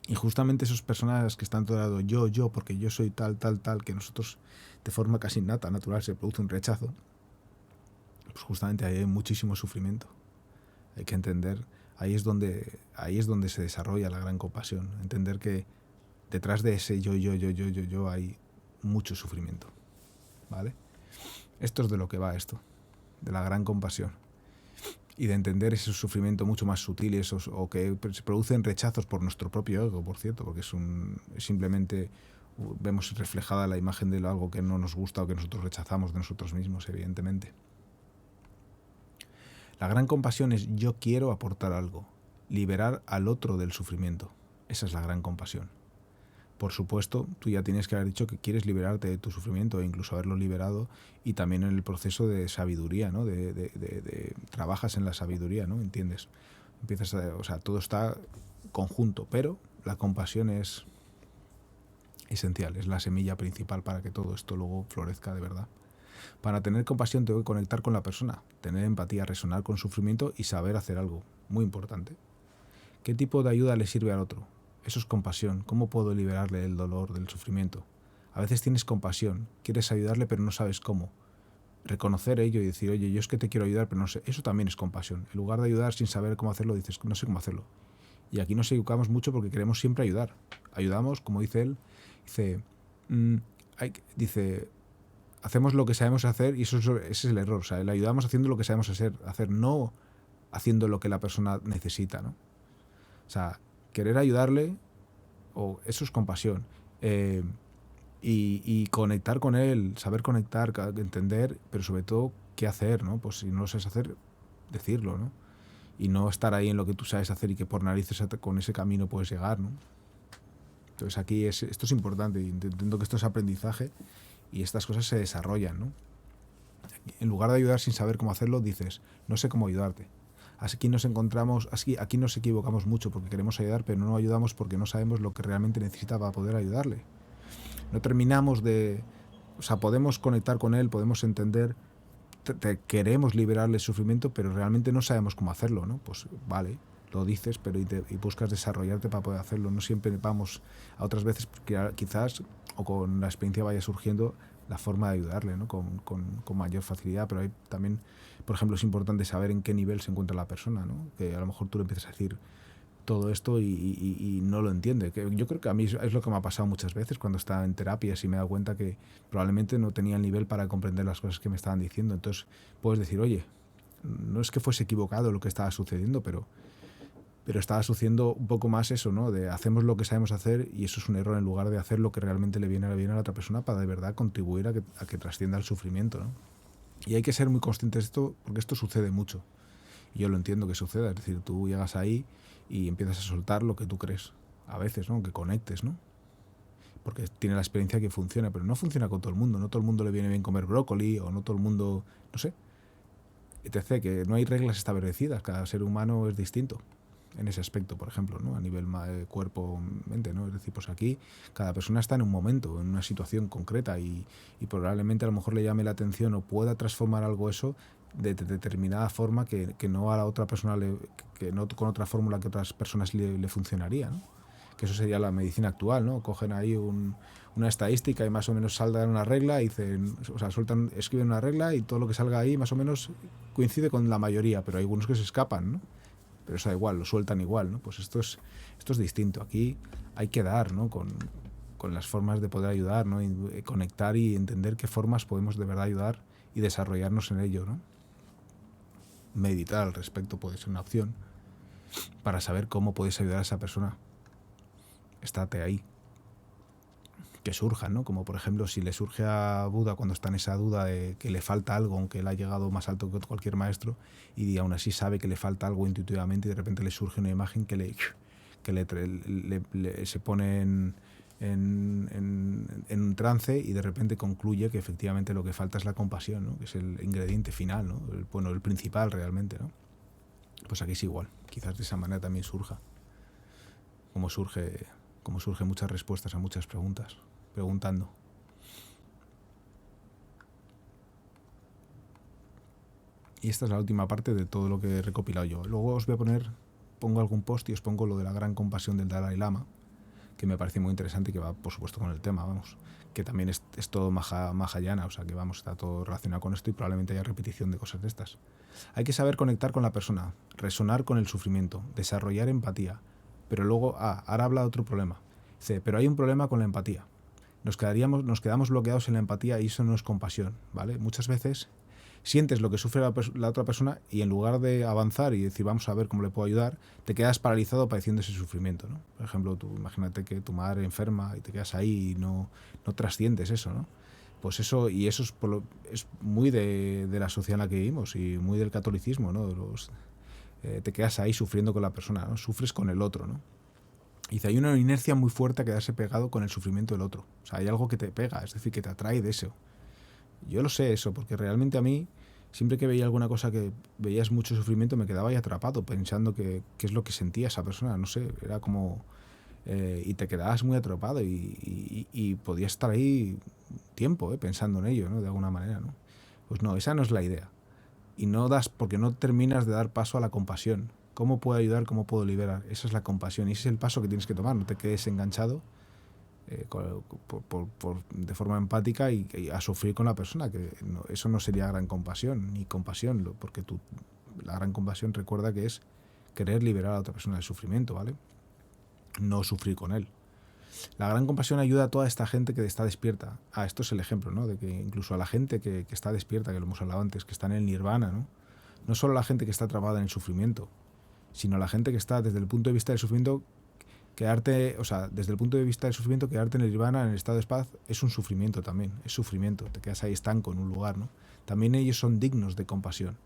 Y justamente esas personas que están todo el lado, yo, porque yo soy tal, que nosotros de forma casi innata, natural, se produce un rechazo, pues justamente ahí hay muchísimo sufrimiento. Hay que entender... Ahí es donde se desarrolla la gran compasión. Entender que detrás de ese yo hay mucho sufrimiento. ¿Vale? Esto es de lo que va esto, de la gran compasión. Y de entender ese sufrimiento mucho más sutil, o que se producen rechazos por nuestro propio ego, por cierto, porque es simplemente vemos reflejada la imagen de algo que no nos gusta o que nosotros rechazamos de nosotros mismos, evidentemente. La gran compasión es yo quiero aportar algo, liberar al otro del sufrimiento. Esa es la gran compasión. Por supuesto, tú ya tienes que haber dicho que quieres liberarte de tu sufrimiento e incluso haberlo liberado, y también en el proceso de sabiduría, ¿no? Trabajas en la sabiduría, ¿no? ¿Entiendes? O sea, todo está conjunto, pero la compasión es esencial, es la semilla principal para que todo esto luego florezca de verdad. Para tener compasión tengo que conectar con la persona, tener empatía, resonar con sufrimiento y saber hacer algo. Muy importante. ¿Qué tipo de ayuda le sirve al otro? Eso es compasión. ¿Cómo puedo liberarle del dolor, del sufrimiento? A veces tienes compasión, quieres ayudarle pero no sabes cómo. Reconocer ello y decir, oye, yo es que te quiero ayudar pero no sé. Eso también es compasión. En lugar de ayudar sin saber cómo hacerlo, dices, no sé cómo hacerlo. Y aquí nos equivocamos mucho porque queremos siempre ayudar. Ayudamos, como dice él, dice, hacemos lo que sabemos hacer y ese es el error. O sea, le ayudamos haciendo lo que sabemos hacer, no haciendo lo que la persona necesita, ¿no? O sea, querer ayudarle, eso es compasión. Y conectar con él, saber conectar, entender, pero sobre todo qué hacer, ¿no? Pues si no lo sabes hacer, decirlo, ¿no? Y no estar ahí en lo que tú sabes hacer y que por narices con ese camino puedes llegar, ¿no? Entonces aquí esto es importante, y entiendo que esto es aprendizaje y estas cosas se desarrollan, ¿no? En lugar de ayudar sin saber cómo hacerlo, dices, no sé cómo ayudarte. Aquí aquí nos equivocamos mucho porque queremos ayudar, pero no ayudamos porque no sabemos lo que realmente necesita para poder ayudarle. No terminamos o sea, podemos conectar con él, podemos entender, queremos liberarle el sufrimiento, pero realmente no sabemos cómo hacerlo, ¿no? Pues vale, lo dices, pero y buscas desarrollarte para poder hacerlo. No siempre vamos a otras veces, quizás, o con la experiencia vaya surgiendo la forma de ayudarle, ¿no? Con mayor facilidad, pero hay también, por ejemplo, es importante saber en qué nivel se encuentra la persona, ¿no? Que a lo mejor tú le empiezas a decir todo esto y no lo entiende. Que yo creo que a mí es lo que me ha pasado muchas veces cuando estaba en terapias y me he dado cuenta que probablemente no tenía el nivel para comprender las cosas que me estaban diciendo. Entonces puedes decir, oye, no es que fuese equivocado lo que estaba sucediendo, pero estaba sucediendo un poco más eso, ¿no? De hacemos lo que sabemos hacer y eso es un error, en lugar de hacer lo que realmente le viene a la otra persona para de verdad contribuir a que trascienda el sufrimiento, ¿no? Y hay que ser muy conscientes de esto porque esto sucede mucho. Y yo lo entiendo que suceda, es decir, tú llegas ahí y empiezas a soltar lo que tú crees, a veces, ¿no? Que conectes, ¿no? Porque tiene la experiencia que funciona, pero no funciona con todo el mundo. No todo el mundo le viene bien comer brócoli, o no todo el mundo, no sé, etc. Que no hay reglas establecidas, cada ser humano es distinto en ese aspecto, por ejemplo, ¿no? A nivel cuerpo-mente, ¿no? Es decir, pues aquí cada persona está en un momento, en una situación concreta y probablemente a lo mejor le llame la atención o pueda transformar algo eso de determinada forma que no a la otra persona, que no con otra fórmula que otras personas le funcionaría, ¿no? Que eso sería la medicina actual, ¿no? Cogen ahí una estadística y más o menos salgan una regla y dicen, o sea, escriben una regla y todo lo que salga ahí más o menos coincide con la mayoría, pero hay algunos que se escapan, ¿no? Pero eso da igual, lo sueltan igual, ¿no? Pues esto es distinto. Aquí hay que dar, ¿no? Con las formas de poder ayudar, ¿no? Y conectar y entender qué formas podemos de verdad ayudar y desarrollarnos en ello, ¿no? Meditar al respecto puede ser una opción para saber cómo puedes ayudar a esa persona. Estate ahí. Que surjan, ¿no? Como por ejemplo, si le surge a Buda cuando está en esa duda de que le falta algo, aunque él ha llegado más alto que cualquier maestro, y aún así sabe que le falta algo intuitivamente y de repente le surge una imagen que se pone en un trance y de repente concluye que efectivamente lo que falta es la compasión, ¿no? Que es el ingrediente final, ¿no? El principal realmente, ¿no? Pues aquí es igual. Quizás de esa manera también surja. Como surgen muchas respuestas a muchas preguntas. Preguntando. Y esta es la última parte de todo lo que he recopilado yo. Luego os pongo algún post y os pongo lo de la gran compasión del Dalai Lama, que me parece muy interesante y que va, por supuesto, con el tema, vamos. Que también es todo mahayana, o sea que vamos, está todo relacionado con esto y probablemente haya repetición de cosas de estas. Hay que saber conectar con la persona, resonar con el sufrimiento, desarrollar empatía. Pero luego, ahora habla de otro problema. Dice, pero hay un problema con la empatía. Nos quedamos bloqueados en la empatía y eso no es compasión, ¿vale? Muchas veces sientes lo que sufre la otra persona y en lugar de avanzar y decir vamos a ver cómo le puedo ayudar, te quedas paralizado padeciendo ese sufrimiento, ¿no? Por ejemplo, tú imagínate que tu madre enferma y te quedas ahí y no trasciendes eso, ¿no? Pues eso, y eso es muy de la sociedad en la que vivimos y muy del catolicismo, ¿no? Te quedas ahí sufriendo con la persona, ¿no? Sufres con el otro, ¿no? Y dice, hay una inercia muy fuerte a quedarse pegado con el sufrimiento del otro. O sea, hay algo que te pega, es decir, que te atrae de eso. Yo lo sé eso, porque realmente a mí, siempre que veía alguna cosa que veías mucho sufrimiento, me quedaba ahí atrapado, pensando que qué es lo que sentía esa persona, no sé, era como... y te quedabas muy atrapado y podías estar ahí tiempo pensando en ello, ¿no? De alguna manera, ¿no? Pues no, esa no es la idea. Y no das, porque no terminas de dar paso a la compasión. ¿Cómo puedo ayudar? ¿Cómo puedo liberar? Esa es la compasión y ese es el paso que tienes que tomar. No te quedes enganchado de forma empática y a sufrir con la persona, que no, eso no sería gran compasión, ni compasión, porque la gran compasión recuerda que es querer liberar a la otra persona del sufrimiento, ¿vale? No sufrir con él. La gran compasión ayuda a toda esta gente que está despierta. Esto es el ejemplo, ¿no? De que incluso a la gente que está despierta, que lo hemos hablado antes, que está en el nirvana, ¿no? No solo la gente que está atrapada en el sufrimiento, sino la gente que está desde el punto de vista del sufrimiento, desde el punto de vista del sufrimiento, quedarte en el nirvana, en el estado de paz, es un sufrimiento también, es sufrimiento, te quedas ahí estanco en un lugar, ¿no? También ellos son dignos de compasión,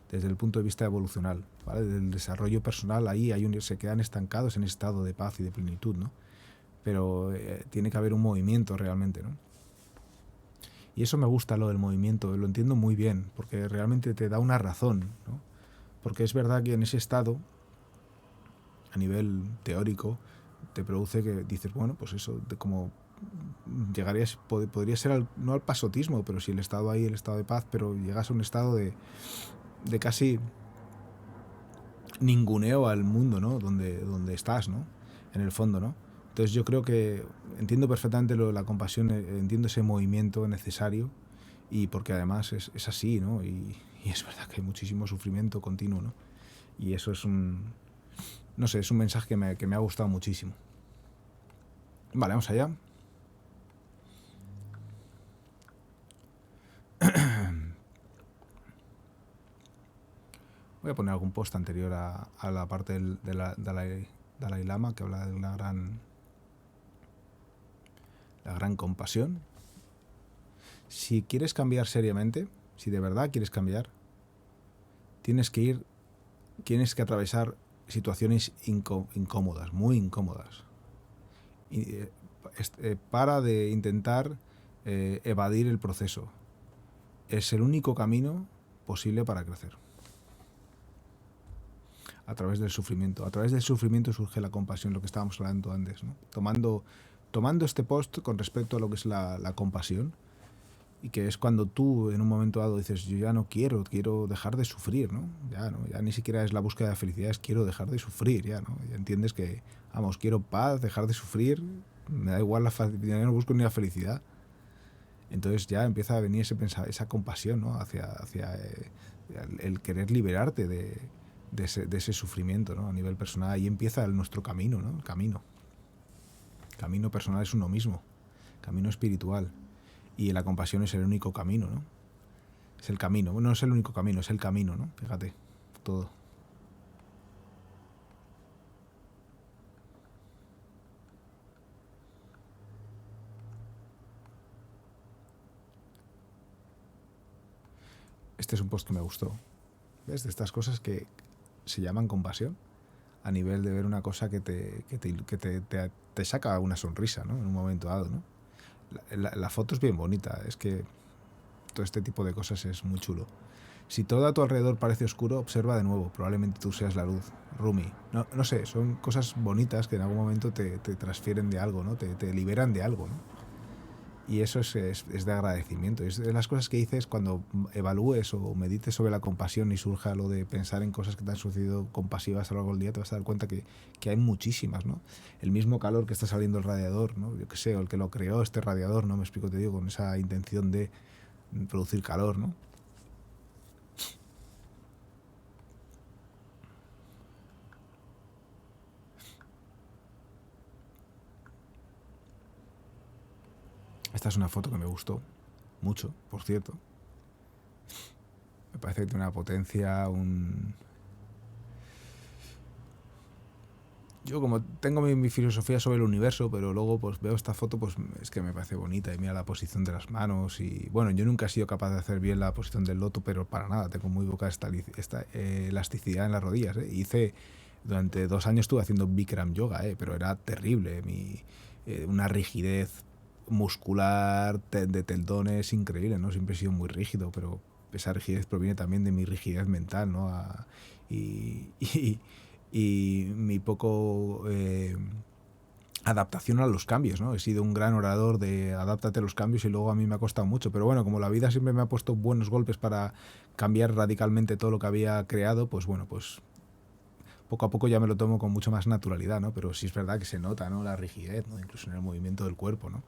desde el punto de vista evolucional, ¿vale? Del desarrollo personal, ahí se quedan estancados en ese estado de paz y de plenitud, ¿no? Pero tiene que haber un movimiento realmente, ¿no? Y eso me gusta, lo del movimiento, lo entiendo muy bien, porque realmente te da una razón, ¿no? Porque es verdad que en ese estado, a nivel teórico, te produce que dices, bueno, pues eso, como podría ser no al pasotismo, pero si el estado ahí, el estado de paz, pero llegas a un estado de casi ninguneo al mundo, ¿no? Donde estás, ¿no? En el fondo, ¿no? Entonces yo creo que entiendo perfectamente la compasión, entiendo ese movimiento necesario y porque además es así, ¿no? Y es verdad que hay muchísimo sufrimiento continuo, ¿no? Y eso es no sé, es un mensaje que me ha gustado muchísimo. Vale, vamos allá. Voy a poner algún post anterior a la parte de Dalai Lama, que habla de la gran compasión. Si quieres cambiar seriamente, si de verdad quieres cambiar, tienes que atravesar situaciones incómodas, muy incómodas. Para de intentar evadir el proceso. Es el único camino posible para crecer. A través del sufrimiento. A través del sufrimiento surge la compasión, lo que estábamos hablando antes, ¿no? Tomando este post con respecto a lo que es la compasión, y que es cuando tú en un momento dado dices, yo ya no quiero dejar de sufrir, ¿no? Ya ni siquiera es la búsqueda de felicidad, es quiero dejar de sufrir, ya, ¿no? Ya entiendes que, vamos, quiero paz, dejar de sufrir, me da igual la felicidad, no busco ni la felicidad. Entonces ya empieza a venir esa compasión, ¿no? Hacia el querer liberarte de ese sufrimiento, ¿no? A nivel personal. Ahí empieza nuestro camino, ¿no? El camino personal es uno mismo, camino espiritual. Y la compasión es el único camino, ¿no? Es el camino. No es el único camino, es el camino, ¿no? Fíjate, todo. Este es un post que me gustó. ¿Ves? De estas cosas que se llaman compasión, a nivel de ver una cosa que te saca una sonrisa, ¿no? En un momento dado, ¿no? La foto es bien bonita, es que todo este tipo de cosas es muy chulo. Si todo a tu alrededor parece oscuro, observa de nuevo, probablemente tú seas la luz. Rumi. No sé, son cosas bonitas que en algún momento te transfieren de algo, ¿no? Te liberan de algo, ¿no? Y eso es de agradecimiento. Es de las cosas que dices cuando evalúes o medites sobre la compasión y surja lo de pensar en cosas que te han sucedido compasivas a lo largo del día, te vas a dar cuenta que hay muchísimas, ¿no? El mismo calor que está saliendo el radiador, ¿no? Yo qué sé, o el que lo creó, este radiador, ¿no? Me explico, te digo, con esa intención de producir calor, ¿no? Esta es una foto que me gustó mucho, por cierto. Me parece que tiene una potencia, Yo como tengo mi filosofía sobre el universo, pero luego pues veo esta foto, pues es que me parece bonita y mira la posición de las manos y bueno, yo nunca he sido capaz de hacer bien la posición del loto, pero para nada, tengo muy poca elasticidad en las rodillas, ¿eh? Durante 2 años estuve haciendo Bikram yoga, pero era terrible, una rigidez muscular, de tendones increíble, ¿no? Siempre he sido muy rígido, pero esa rigidez proviene también de mi rigidez mental, ¿no? Y, y, y mi poco adaptación a los cambios, ¿no? He sido un gran orador de adáptate a los cambios y luego a mí me ha costado mucho, pero bueno, como la vida siempre me ha puesto buenos golpes para cambiar radicalmente todo lo que había creado, pues bueno, pues poco a poco ya me lo tomo con mucho más naturalidad, ¿no? Pero sí es verdad que se nota, ¿no? La rigidez, ¿no? Incluso en el movimiento del cuerpo, ¿no?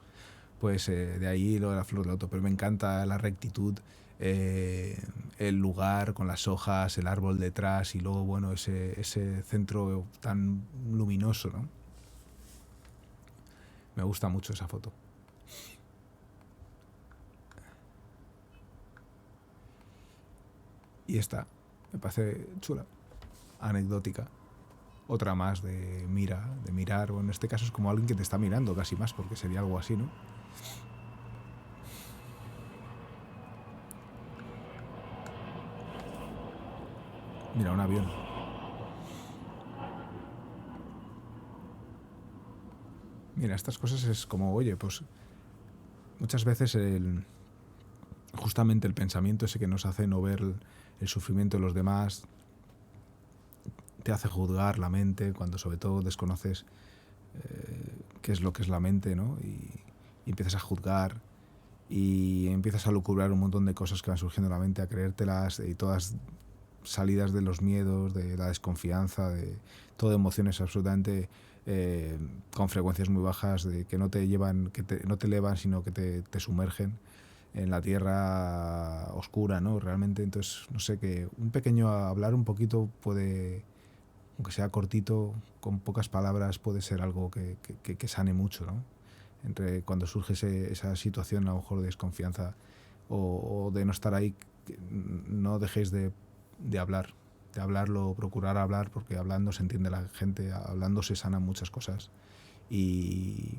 Pues de ahí lo de la flor de loto, pero me encanta la rectitud, el lugar con las hojas, el árbol detrás y luego, bueno, ese centro tan luminoso, ¿no? Me gusta mucho esa foto. Y esta, me parece chula, anecdótica. Otra más de mirar, o en este caso es como alguien que te está mirando casi más, porque sería algo así, ¿no? Mira, un avión. Mira, estas cosas es como, oye, pues muchas veces justamente el pensamiento ese que nos hace no ver el sufrimiento de los demás, te hace juzgar la mente cuando sobre todo desconoces qué es lo que es la mente, ¿no? Y empiezas a juzgar y empiezas a lucubrar un montón de cosas que van surgiendo en la mente, a creértelas y todas salidas de los miedos, de la desconfianza, de todo emociones absolutamente con frecuencias muy bajas, de que no te llevan, no te elevan, sino que te sumergen en la tierra oscura, ¿no? Realmente, entonces, no sé, que un pequeño hablar un poquito puede, aunque sea cortito, con pocas palabras, puede ser algo que sane mucho, ¿no? Entre cuando surge esa situación, a lo mejor de desconfianza o de no estar ahí, no dejéis de hablar, de hablarlo, procurar hablar, porque hablando se entiende la gente, hablando se sanan muchas cosas y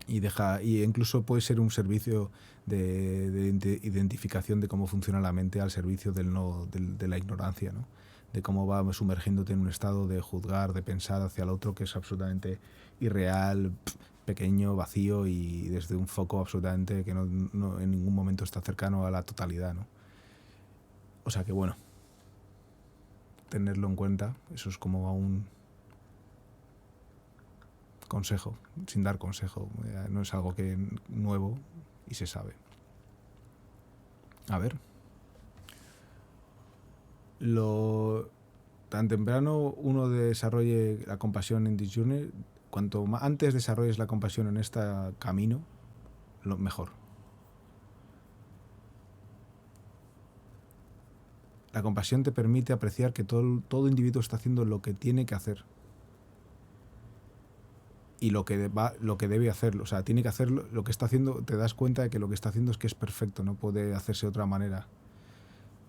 y incluso puede ser un servicio de identificación de cómo funciona la mente al servicio de la ignorancia, ¿no? De cómo va sumergiéndote en un estado de juzgar, de pensar hacia el otro que es absolutamente irreal, pequeño, vacío y desde un foco absolutamente que no en ningún momento está cercano a la totalidad, ¿no? O sea que bueno, tenerlo en cuenta, eso es como un consejo, sin dar consejo, no es algo que nuevo y se sabe. A ver, tan temprano uno desarrolle la compasión en this journey, cuanto antes desarrolles la compasión en este camino, lo mejor. La compasión te permite apreciar que todo individuo está haciendo lo que tiene que hacer y lo que debe hacerlo. O sea, tiene que hacer lo que está haciendo, te das cuenta de que lo que está haciendo es que es perfecto, no puede hacerse de otra manera.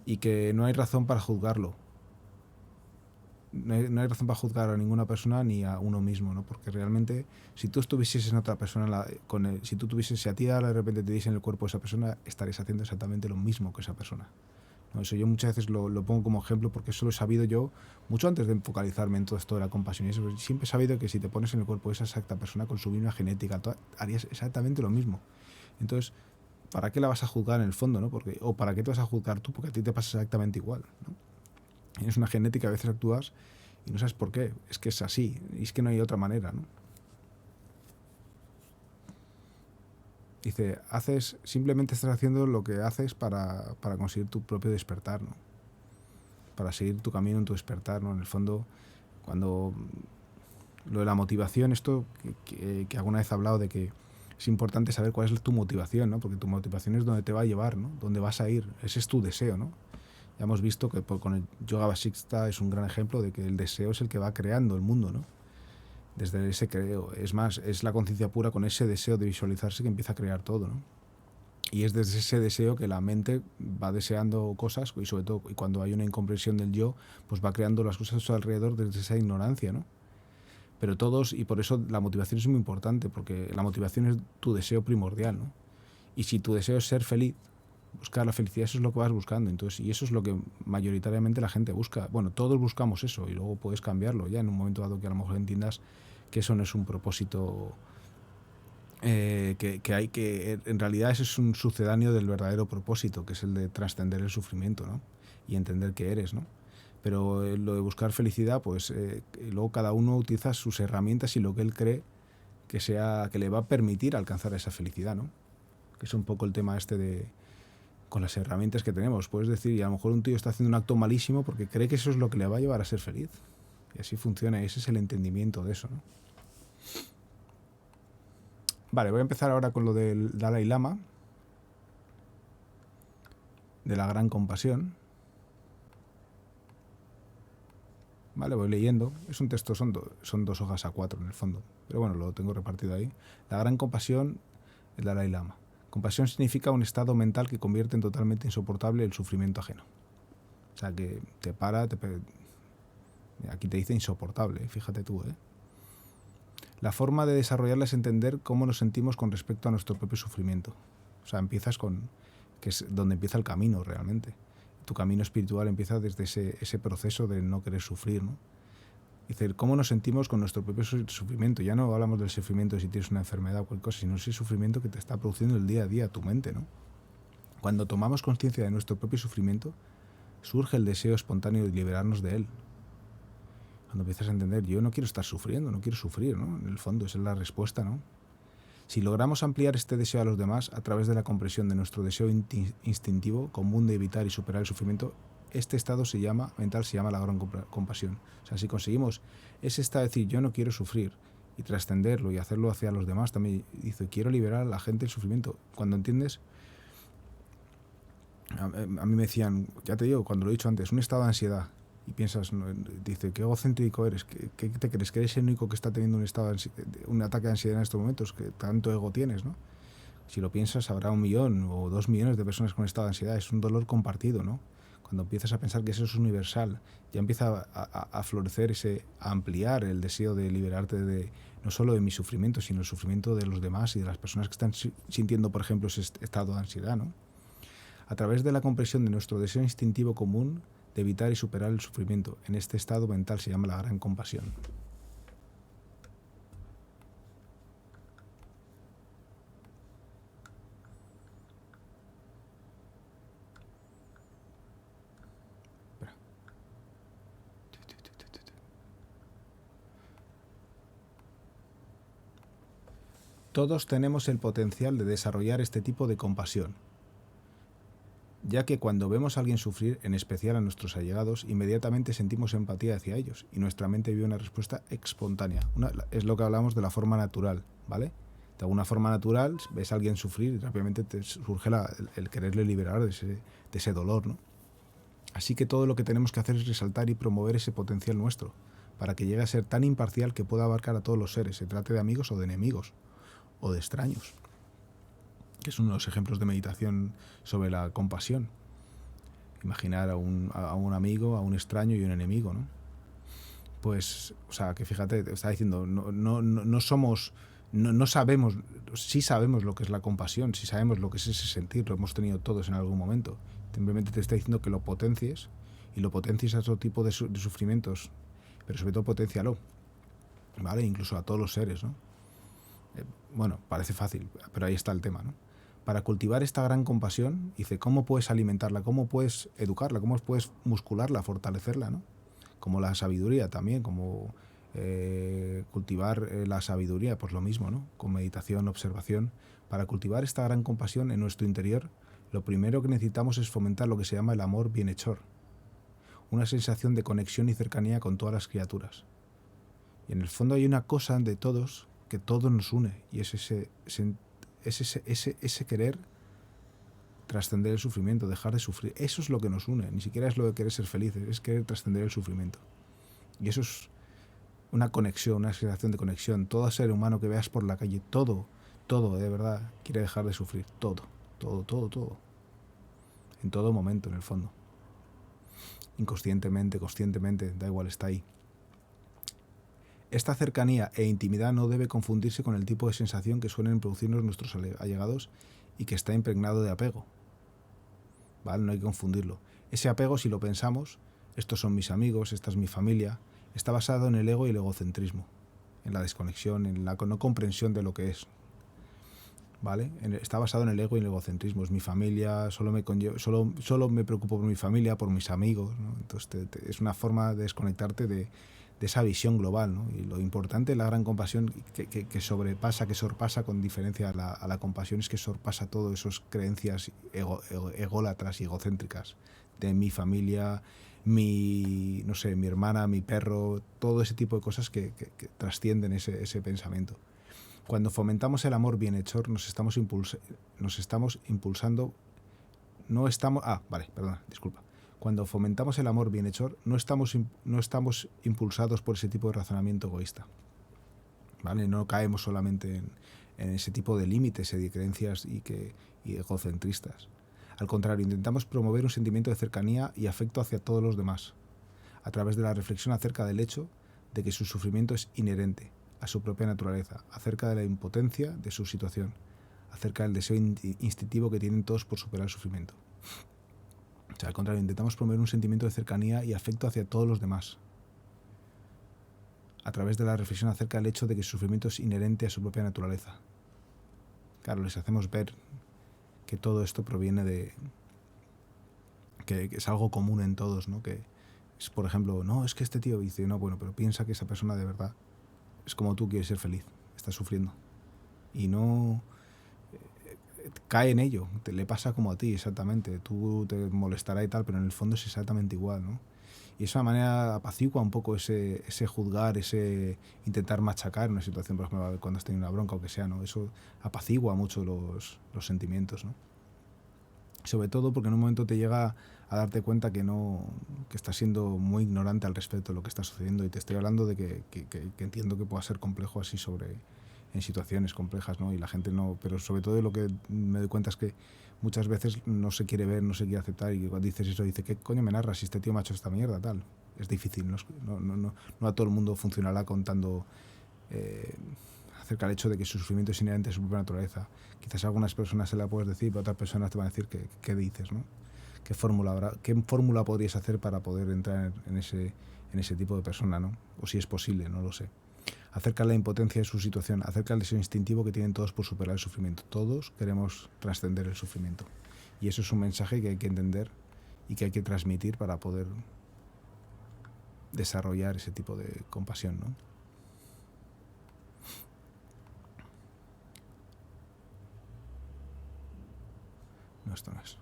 Y que no hay razón para juzgarlo. No hay razón para juzgar a ninguna persona ni a uno mismo, ¿no? Porque realmente, si tú estuvieses en otra persona, si a ti de repente te diesen el cuerpo de esa persona, estarías haciendo exactamente lo mismo que esa persona, ¿no? Eso yo muchas veces lo pongo como ejemplo porque eso lo he sabido yo mucho antes de focalizarme en todo esto de la compasión. Y eso, siempre he sabido que si te pones en el cuerpo de esa exacta persona con su misma genética, harías exactamente lo mismo. Entonces, ¿para qué la vas a juzgar en el fondo, ¿no? O ¿para qué te vas a juzgar tú? Porque a ti te pasa exactamente igual, ¿no? Tienes una genética, a veces actúas y no sabes por qué. Es que es así, y es que no hay otra manera, ¿no? Dice, simplemente estás haciendo lo que haces para conseguir tu propio despertar, ¿no? Para seguir tu camino en tu despertar, ¿no? En el fondo, cuando lo de la motivación, esto que alguna vez he hablado de que es importante saber cuál es tu motivación, ¿no? Porque tu motivación es donde te va a llevar, ¿no? Donde vas a ir, ese es tu deseo, ¿no? Ya hemos visto que con el Yoga Vasista es un gran ejemplo de que el deseo es el que va creando el mundo, ¿no? Desde ese creo. Es más, es la conciencia pura con ese deseo de visualizarse que empieza a crear todo, ¿no? Y es desde ese deseo que la mente va deseando cosas, y sobre todo y cuando hay una incomprensión del yo, pues va creando las cosas a su alrededor desde esa ignorancia, ¿no? Pero todos, y por eso la motivación es muy importante, porque la motivación es tu deseo primordial, ¿no? Y si tu deseo es ser feliz, buscar la felicidad, eso es lo que vas buscando. Entonces, y eso es lo que mayoritariamente la gente busca. Bueno, todos buscamos eso y luego puedes cambiarlo ya en un momento dado que a lo mejor entiendas que eso no es un propósito, que hay que, en realidad ese es un sucedáneo del verdadero propósito, que es el de trascender el sufrimiento, ¿no? Y entender que eres, ¿no? Pero lo de buscar felicidad, pues luego cada uno utiliza sus herramientas y lo que él cree que le va a permitir alcanzar esa felicidad, ¿no? Que es un poco el tema este de con las herramientas que tenemos. Puedes decir, y a lo mejor un tío está haciendo un acto malísimo porque cree que eso es lo que le va a llevar a ser feliz. Y así funciona, y ese es el entendimiento de eso, ¿no? Vale, voy a empezar ahora con lo del Dalai Lama, de la gran compasión. Vale, voy leyendo. Es un texto, son 2 hojas A4 en el fondo. Pero bueno, lo tengo repartido ahí. La gran compasión, el Dalai Lama. Compasión significa un estado mental que convierte en totalmente insoportable el sufrimiento ajeno. O sea, que te para, aquí te dice insoportable, fíjate tú, ¿eh? La forma de desarrollarla es entender cómo nos sentimos con respecto a nuestro propio sufrimiento. O sea, empiezas con, que es donde empieza el camino realmente. Tu camino espiritual empieza desde ese proceso de no querer sufrir, ¿no? Dice, ¿cómo nos sentimos con nuestro propio sufrimiento? Ya no hablamos del sufrimiento si tienes una enfermedad o cualquier cosa, sino ese sufrimiento que te está produciendo el día a día tu mente, ¿no? Cuando tomamos conciencia de nuestro propio sufrimiento, surge el deseo espontáneo de liberarnos de él. Cuando empiezas a entender, yo no quiero estar sufriendo, no quiero sufrir, ¿no? En el fondo, esa es la respuesta, ¿no? Si logramos ampliar este deseo a los demás a través de la comprensión de nuestro deseo instintivo común de evitar y superar el sufrimiento, este estado mental se llama la gran compasión. O sea, si conseguimos ese estado de decir yo no quiero sufrir y trascenderlo y hacerlo hacia los demás, también dice quiero liberar a la gente del sufrimiento. Cuando entiendes, a mí me decían, ya te digo, cuando lo he dicho antes, un estado de ansiedad. Y piensas, dice, qué egocéntrico eres, ¿qué te crees? ¿Que eres el único que está teniendo un ataque de ansiedad en estos momentos? ¿Que tanto ego tienes, no? Si lo piensas, habrá 1 millón o 2 millones de personas con estado de ansiedad. Es un dolor compartido, ¿no? Cuando empiezas a pensar que eso es universal, ya empieza a florecer a ampliar el deseo de liberarte de no solo de mi sufrimiento, sino el sufrimiento de los demás y de las personas que están sintiendo, por ejemplo, ese estado de ansiedad, ¿no? A través de la comprensión de nuestro deseo instintivo común de evitar y superar el sufrimiento. En este estado mental se llama la gran compasión. Todos tenemos el potencial de desarrollar este tipo de compasión, ya que cuando vemos a alguien sufrir, en especial a nuestros allegados, inmediatamente sentimos empatía hacia ellos y nuestra mente vive una respuesta espontánea. Es lo que hablamos de la forma natural, ¿vale? De alguna forma natural ves a alguien sufrir y rápidamente te surge el quererle liberar de ese dolor, ¿no? Así que todo lo que tenemos que hacer es resaltar y promover ese potencial nuestro, para que llegue a ser tan imparcial que pueda abarcar a todos los seres, se trate de amigos o de enemigos, o de extraños, que es uno de los ejemplos de meditación sobre la compasión. Imaginar a un amigo, a un extraño y un enemigo, ¿no? Pues, o sea, que fíjate, te está diciendo, no somos, no sabemos, sí sabemos lo que es la compasión, sí sabemos lo que es ese sentir, lo hemos tenido todos en algún momento. Simplemente te está diciendo que lo potencies, y lo potencies a otro tipo de sufrimientos, pero sobre todo potencialo, ¿vale? Incluso a todos los seres, ¿no? Bueno, parece fácil, pero ahí está el tema, ¿no? Para cultivar esta gran compasión, dice, ¿cómo puedes alimentarla? ¿Cómo puedes educarla? ¿Cómo puedes muscularla, fortalecerla, ¿no? Como la sabiduría también, como cultivar la sabiduría, pues lo mismo, ¿no? Con meditación, observación. Para cultivar esta gran compasión en nuestro interior, lo primero que necesitamos es fomentar lo que se llama el amor bienhechor, una sensación de conexión y cercanía con todas las criaturas. Y en el fondo hay una cosa de todos que todo nos une, y es ese querer trascender el sufrimiento, dejar de sufrir. Eso es lo que nos une, ni siquiera es lo de querer ser felices, es querer trascender el sufrimiento. Y eso es una conexión, una sensación de conexión. Todo ser humano que veas por la calle, todo, de verdad, quiere dejar de sufrir, todo. todo, todo, todo. En todo momento, en el fondo. Inconscientemente, conscientemente, da igual, está ahí. Esta cercanía e intimidad no debe confundirse con el tipo de sensación que suelen producirnos nuestros allegados y que está impregnado de apego. ¿Vale? No hay que confundirlo. Ese apego, si lo pensamos, estos son mis amigos, esta es mi familia, está basado en el ego y el egocentrismo, en la desconexión, en la no comprensión de lo que es. ¿Vale? Está basado en el ego y el egocentrismo. Es mi familia, solo me preocupo por mi familia, por mis amigos, ¿no? Entonces es una forma de desconectarte de esa visión global, ¿no? Y lo importante, la gran compasión que sorpasa con diferencia a la compasión, es que sorpasa todas esas creencias ególatras y egocéntricas de mi familia, no sé, mi hermana, mi perro, todo ese tipo de cosas que trascienden ese pensamiento. Cuando fomentamos el amor bienhechor, nos estamos impulsando. Cuando fomentamos el amor bienhechor, no estamos impulsados por ese tipo de razonamiento egoísta. ¿Vale? No caemos solamente en ese tipo de límites y de creencias y egocentristas. Al contrario, intentamos promover un sentimiento de cercanía y afecto hacia todos los demás, a través de la reflexión acerca del hecho de que su sufrimiento es inherente a su propia naturaleza, acerca de la impotencia de su situación, acerca del deseo instintivo que tienen todos por superar el sufrimiento. O sea, al contrario, intentamos promover un sentimiento de cercanía y afecto hacia todos los demás, a través de la reflexión acerca del hecho de que su sufrimiento es inherente a su propia naturaleza. Claro, les hacemos ver que todo esto proviene de... que es algo común en todos, ¿no? Que es, por ejemplo, no, es que este tío dice, no, bueno, pero piensa que esa persona de verdad es como tú, quieres ser feliz, está sufriendo. Y no cae en ello, le pasa como a ti, exactamente. Tú te molestará y tal, pero en el fondo es exactamente igual, ¿no? Y esa manera apacigua un poco ese juzgar, ese intentar machacar una situación, por ejemplo, cuando has tenido una bronca o que sea, ¿no? Eso apacigua mucho los sentimientos, ¿no? Sobre todo porque en un momento te llega a darte cuenta que estás siendo muy ignorante al respecto de lo que está sucediendo, y te estoy hablando de que entiendo que pueda ser complejo así en situaciones complejas, ¿no? Y la gente no, pero sobre todo lo que me doy cuenta es que muchas veces no se quiere ver, no se quiere aceptar, y cuando dices eso, dice, ¿qué coño me narras si este tío me ha hecho esta mierda, tal? Es difícil, no a todo el mundo funcionará contando acerca del hecho de que su sufrimiento es inherente a su propia naturaleza. Quizás a algunas personas se la puedes decir, pero otras personas te van a decir ¿qué dices, no? ¿Qué fórmula podrías hacer para poder entrar en ese tipo de persona, ¿no? O si es posible, no lo sé. Acerca de la impotencia de su situación, acerca del deseo instintivo que tienen todos por superar el sufrimiento. Todos queremos trascender el sufrimiento. Y eso es un mensaje que hay que entender y que hay que transmitir para poder desarrollar ese tipo de compasión, ¿no? No, esto no es.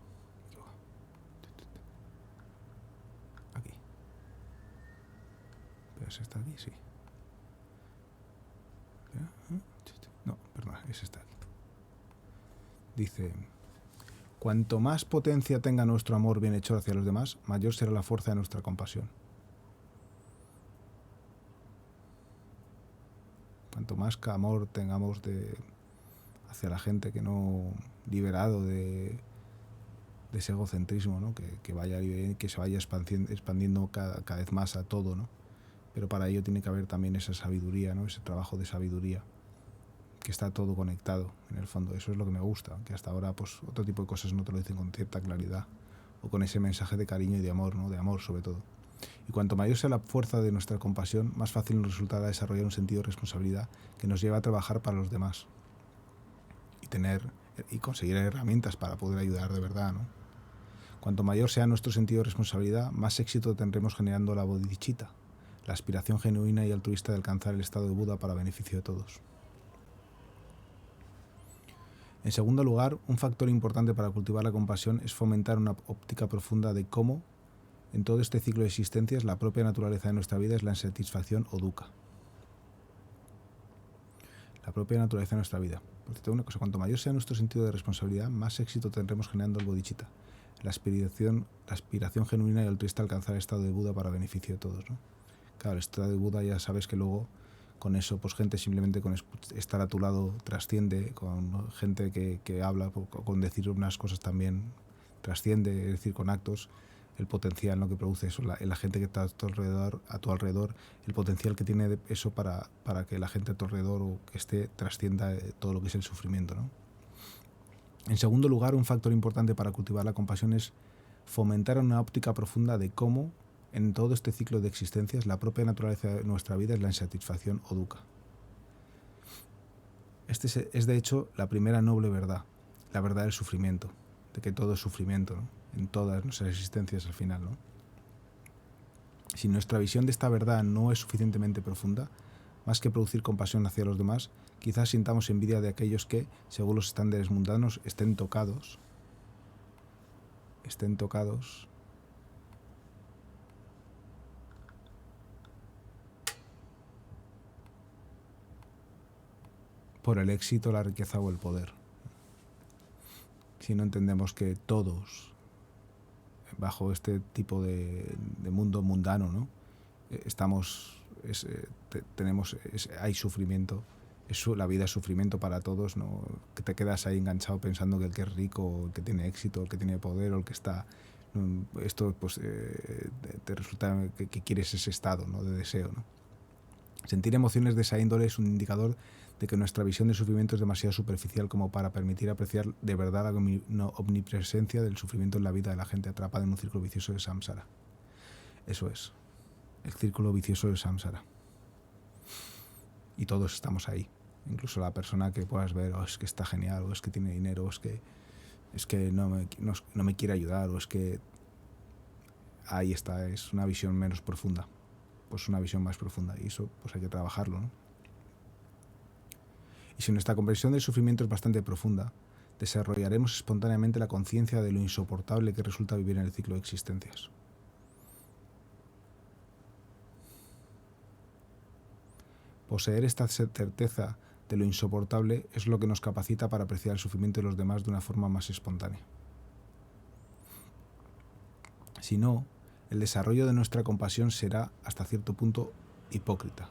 Aquí. ¿Pero es esta aquí? Sí. No, perdón, es esta aquí. Dice: cuanto más potencia tenga nuestro amor bienhechor hacia los demás, mayor será la fuerza de nuestra compasión. Cuanto más amor tengamos hacia la gente, que no liberado de ese egocentrismo, ¿no? que se vaya expandiendo cada vez más a todo, ¿no? Pero para ello tiene que haber también esa sabiduría, ¿no? Ese trabajo de sabiduría, que está todo conectado en el fondo. Eso es lo que me gusta, que hasta ahora pues otro tipo de cosas no te lo dicen con cierta claridad, o con ese mensaje de cariño y de amor, ¿no? De amor sobre todo. Y cuanto mayor sea la fuerza de nuestra compasión, más fácil nos resultará desarrollar un sentido de responsabilidad que nos lleva a trabajar para los demás y conseguir herramientas para poder ayudar de verdad, ¿no? Cuanto mayor sea nuestro sentido de responsabilidad, más éxito tendremos generando la bodhicitta, la aspiración genuina y altruista de alcanzar el estado de Buda para beneficio de todos. En segundo lugar, un factor importante para cultivar la compasión es fomentar una óptica profunda de cómo, en todo este ciclo de existencias, la propia naturaleza de nuestra vida es la insatisfacción o dukkha. La propia naturaleza de nuestra vida. Porque una cosa, cuanto mayor sea nuestro sentido de responsabilidad, más éxito tendremos generando el bodhicitta, la aspiración genuina y altruista de alcanzar el estado de Buda para beneficio de todos, ¿no? Claro, el estado de Buda ya sabes que luego, con eso, pues gente simplemente con estar a tu lado trasciende, con gente que habla, con decir unas cosas también trasciende, es decir, con actos, el potencial, ¿no?, que produce eso, la gente que está a tu alrededor, el potencial que tiene eso para que la gente a tu alrededor o que esté trascienda todo lo que es el sufrimiento, ¿no? En segundo lugar, un factor importante para cultivar la compasión es fomentar una óptica profunda de cómo, en todo este ciclo de existencias, la propia naturaleza de nuestra vida es la insatisfacción o dukkha. Este es de hecho la primera noble verdad, la verdad del sufrimiento, de que todo es sufrimiento, ¿no?, en todas nuestras existencias al final, ¿no? Si nuestra visión de esta verdad no es suficientemente profunda, más que producir compasión hacia los demás, quizás sintamos envidia de aquellos que, según los estándares mundanos, estén tocados por el éxito, la riqueza o el poder. Si no entendemos que todos, bajo este tipo de mundo mundano, ¿no?, hay sufrimiento, la vida es sufrimiento para todos, ¿no?, que te quedas ahí enganchado pensando que el que es rico, el que tiene éxito, el que tiene poder o el que está, esto pues te resulta que quieres ese estado, ¿no?, de deseo, ¿no? Sentir emociones de esa índole es un indicador de que nuestra visión del sufrimiento es demasiado superficial como para permitir apreciar de verdad la omnipresencia del sufrimiento en la vida de la gente atrapada en un círculo vicioso de samsara. Eso es, el círculo vicioso de samsara. Y todos estamos ahí. Incluso la persona que puedas ver, es que está genial, o es que tiene dinero, o es que no me quiere ayudar, o es que ahí está, es una visión menos profunda. Pues una visión más profunda, y eso pues hay que trabajarlo, ¿no? Y si nuestra comprensión del sufrimiento es bastante profunda, desarrollaremos espontáneamente la conciencia de lo insoportable que resulta vivir en el ciclo de existencias. Poseer esta certeza de lo insoportable es lo que nos capacita para apreciar el sufrimiento de los demás de una forma más espontánea. Si no, el desarrollo de nuestra compasión será, hasta cierto punto, hipócrita.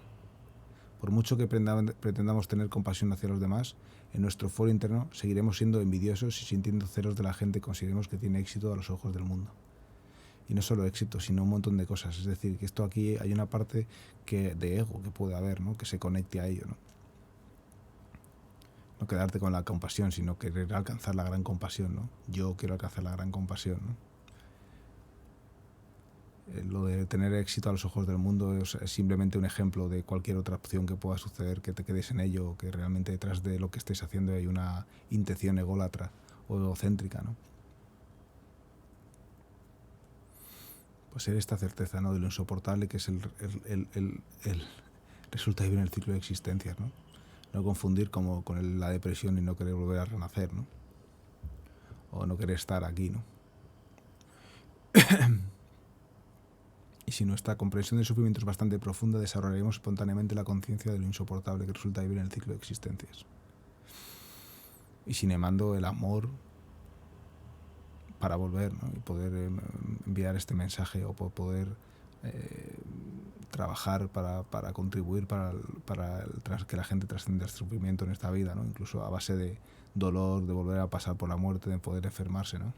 Por mucho que pretendamos tener compasión hacia los demás, en nuestro foro interno seguiremos siendo envidiosos y sintiendo celos de la gente que consideremos que tiene éxito a los ojos del mundo. Y no solo éxito, sino un montón de cosas. Es decir, que esto aquí hay una parte de ego que puede haber, ¿no?, que se conecte a ello, ¿no? No quedarte con la compasión, sino querer alcanzar la gran compasión, ¿no? Yo quiero alcanzar la gran compasión, ¿no? Lo de tener éxito a los ojos del mundo es simplemente un ejemplo de cualquier otra opción que pueda suceder, que te quedes en ello, o que realmente detrás de lo que estés haciendo hay una intención ególatra o egocéntrica, ¿no? Pues ser esta certeza, ¿no?, de lo insoportable que es el resulta vivir en el ciclo de existencias, ¿no? No confundir con la depresión y no querer volver a renacer, ¿no? O no querer estar aquí, ¿no? Y si nuestra comprensión del sufrimiento es bastante profunda, desarrollaremos espontáneamente la conciencia de lo insoportable que resulta vivir en el ciclo de existencias. Y sin embargo, el amor para volver, ¿no?, y poder enviar este mensaje, o poder trabajar para contribuir para que la gente trascienda el sufrimiento en esta vida, ¿no?, incluso a base de dolor, de volver a pasar por la muerte, de poder enfermarse, ¿no?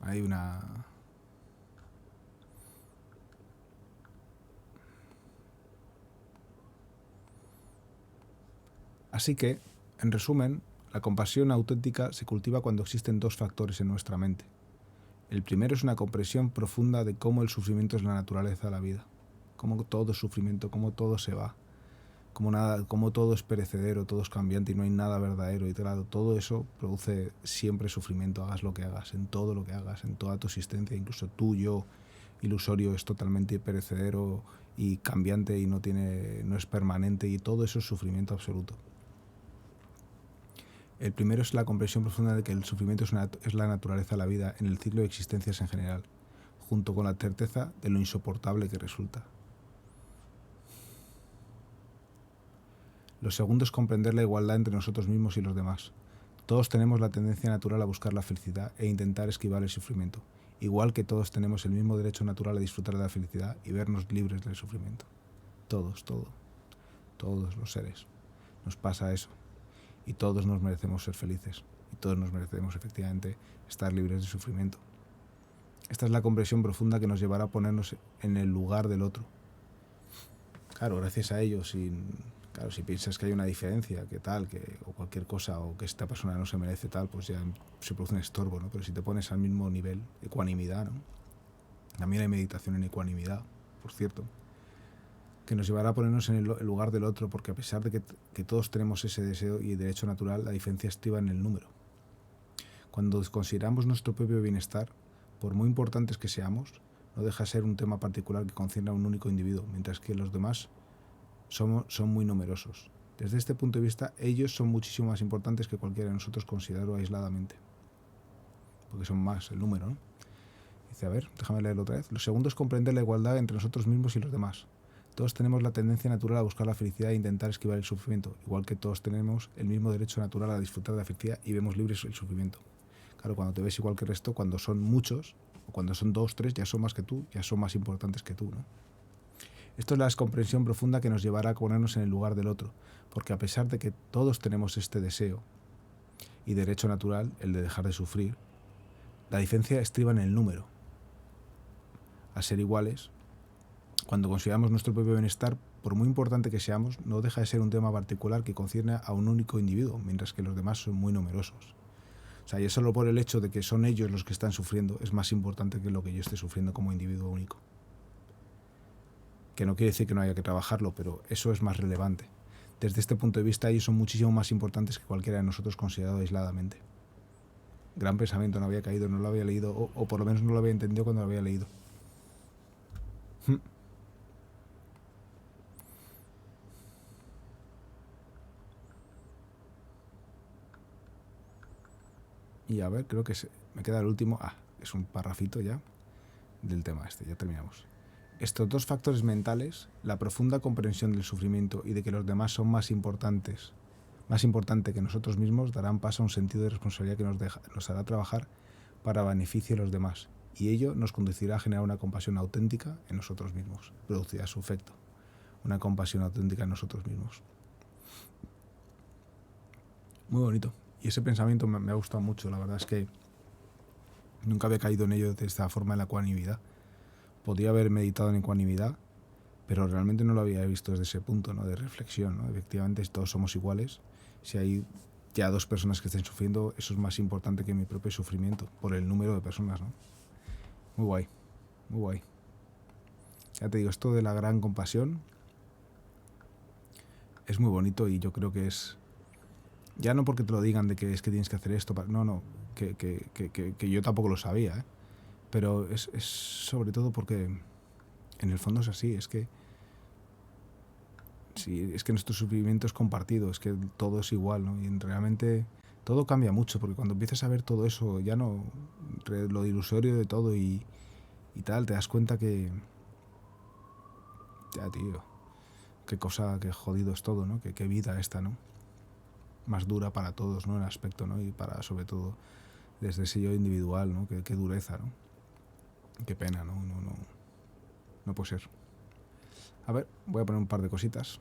Hay una... Así que, en resumen, la compasión auténtica se cultiva cuando existen dos factores en nuestra mente. El primero es una comprensión profunda de cómo el sufrimiento es la naturaleza de la vida, cómo todo es sufrimiento, cómo todo se va, cómo todo es perecedero, todo es cambiante y no hay nada verdadero. Y claro, todo eso produce siempre sufrimiento, hagas lo que hagas, en todo lo que hagas, en toda tu existencia, incluso tú, yo, ilusorio, es totalmente perecedero y cambiante y no es permanente, y todo eso es sufrimiento absoluto. El primero es la comprensión profunda de que el sufrimiento es la naturaleza de la vida en el ciclo de existencias en general, junto con la certeza de lo insoportable que resulta. Lo segundo es comprender la igualdad entre nosotros mismos y los demás. Todos tenemos la tendencia natural a buscar la felicidad e intentar esquivar el sufrimiento, igual que todos tenemos el mismo derecho natural a disfrutar de la felicidad y vernos libres del sufrimiento. Todos los seres. Nos pasa eso. Y todos nos merecemos ser felices. Y todos nos merecemos efectivamente estar libres de sufrimiento. Esta es la comprensión profunda que nos llevará a ponernos en el lugar del otro. Claro, gracias a ello, si piensas que hay una diferencia, que tal, o cualquier cosa, o que esta persona no se merece tal, pues ya se produce un estorbo, ¿no? Pero si te pones al mismo nivel, ecuanimidad, ¿no? También hay meditación en ecuanimidad, por cierto, que nos llevará a ponernos en el lugar del otro, porque a pesar de que todos tenemos ese deseo y derecho natural, la diferencia estriba en el número. Cuando consideramos nuestro propio bienestar, por muy importantes que seamos, no deja de ser un tema particular que concierne a un único individuo, mientras que los demás son muy numerosos. Desde este punto de vista, ellos son muchísimo más importantes que cualquiera de nosotros considerado aisladamente, porque son más el número, ¿no? Dice, a ver, déjame leerlo otra vez. Lo segundo es comprender la igualdad entre nosotros mismos y los demás. Todos tenemos la tendencia natural a buscar la felicidad e intentar esquivar el sufrimiento, igual que todos tenemos el mismo derecho natural a disfrutar de la felicidad y vemos libres el sufrimiento. Claro, cuando te ves igual que el resto, cuando son muchos, o cuando son 2, 3, ya son más que tú, ya son más importantes que tú, ¿no? Esto es la descomprensión profunda que nos llevará a ponernos en el lugar del otro, porque a pesar de que todos tenemos este deseo y derecho natural, el de dejar de sufrir, la diferencia estriba en el número. Al ser iguales, cuando consideramos nuestro propio bienestar, por muy importante que seamos, no deja de ser un tema particular que concierne a un único individuo, mientras que los demás son muy numerosos. O sea, y solo por el hecho de que son ellos los que están sufriendo es más importante que lo que yo esté sufriendo como individuo único. Que no quiere decir que no haya que trabajarlo, pero eso es más relevante. Desde este punto de vista, ellos son muchísimo más importantes que cualquiera de nosotros considerado aisladamente. Gran pensamiento, no había caído, no lo había leído, o por lo menos no lo había entendido cuando lo había leído. Y a ver, creo que me queda el último. Es un parrafito ya del tema este, ya terminamos. Estos dos factores mentales, la profunda comprensión del sufrimiento y de que los demás son más importante que nosotros mismos, darán paso a un sentido de responsabilidad que nos hará trabajar para beneficio de los demás, y ello nos conducirá a generar una compasión auténtica en nosotros mismos. Producirá su efecto, una compasión auténtica en nosotros mismos. Muy bonito. Y ese pensamiento me ha gustado mucho. La verdad es que nunca había caído en ello de esta forma, en la ecuanimidad. Podría haber meditado en ecuanimidad, pero realmente no lo había visto desde ese punto, ¿no? De reflexión, ¿no? Efectivamente, todos somos iguales. Si hay ya 2 personas que estén sufriendo, eso es más importante que mi propio sufrimiento, por el número de personas, ¿no? Muy guay, muy guay. Ya te digo, esto de la gran compasión es muy bonito, y yo creo que es... Ya no porque te lo digan de que es que tienes que hacer esto, no, que yo tampoco lo sabía, ¿eh? Pero es sobre todo porque en el fondo es así, es que sí, es que nuestro sufrimiento es compartido, es que todo es igual, ¿no? Y realmente todo cambia mucho, porque cuando empiezas a ver todo eso, ya no lo ilusorio de todo y tal, te das cuenta que ya, tío, qué jodido es todo, ¿no? Qué vida esta, ¿no? Más dura para todos, ¿no? En aspecto, ¿no? Y para, sobre todo, desde ese yo individual, ¿no? Qué dureza, ¿no? Qué pena, ¿no? No puede ser. A ver, voy a poner un par de cositas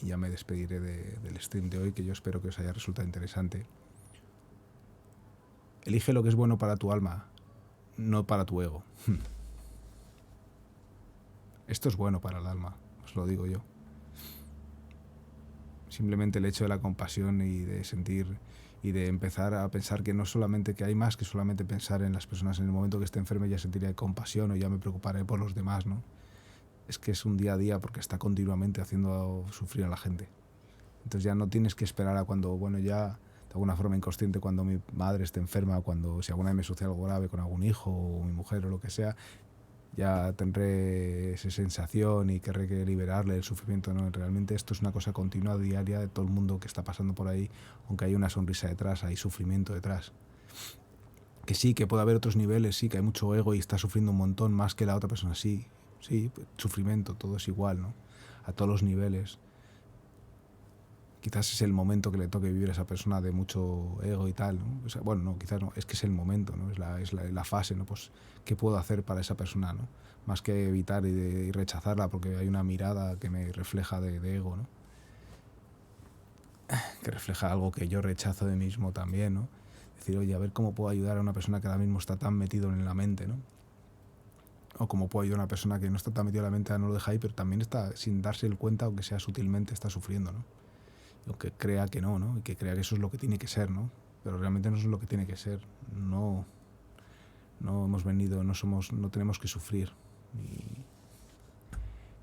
y ya me despediré del stream de hoy, que yo espero que os haya resultado interesante. Elige lo que es bueno para tu alma, no para tu ego. Esto es bueno para el alma, os lo digo yo. Simplemente el hecho de la compasión y de sentir y de empezar a pensar que no solamente que hay más que solamente pensar en las personas. En el momento que esté enferma ya sentiré compasión o ya me preocuparé por los demás, ¿no? Es que es un día a día, porque está continuamente haciendo sufrir a la gente. Entonces ya no tienes que esperar a cuando, bueno, ya de alguna forma inconsciente, cuando mi madre esté enferma, cuando si alguna vez me sucede algo grave con algún hijo o mi mujer o lo que sea, ya tendré esa sensación y querré que liberarle el sufrimiento, ¿no? Realmente esto es una cosa continua, diaria, de todo el mundo que está pasando por ahí. Aunque hay una sonrisa detrás, hay sufrimiento detrás. Que sí, que puede haber otros niveles, sí, que hay mucho ego y está sufriendo un montón más que la otra persona, sí, sufrimiento, todo es igual, ¿no? A todos los niveles. quizás es el momento que le toque vivir a esa persona de mucho ego y tal, ¿no? O sea, bueno, no, quizás no, es que es el momento, ¿no? Es la fase, ¿no? Pues, ¿qué puedo hacer para esa persona, ¿no? Más que evitar y rechazarla porque hay una mirada que me refleja de ego, ¿no? Que refleja algo que yo rechazo de mí mismo también, ¿no? Decir, oye, a ver cómo puedo ayudar a una persona que ahora mismo está tan metido en la mente, ¿no? O cómo puedo ayudar a una persona que no está tan metida en la mente, no lo deja ahí, pero también está, sin darse el cuenta, aunque sea sutilmente, está sufriendo, ¿no? Aunque crea que no, ¿no? Y que crea que eso es lo que tiene que ser, ¿no? Pero realmente no es lo que tiene que ser. No, no hemos venido, no tenemos que sufrir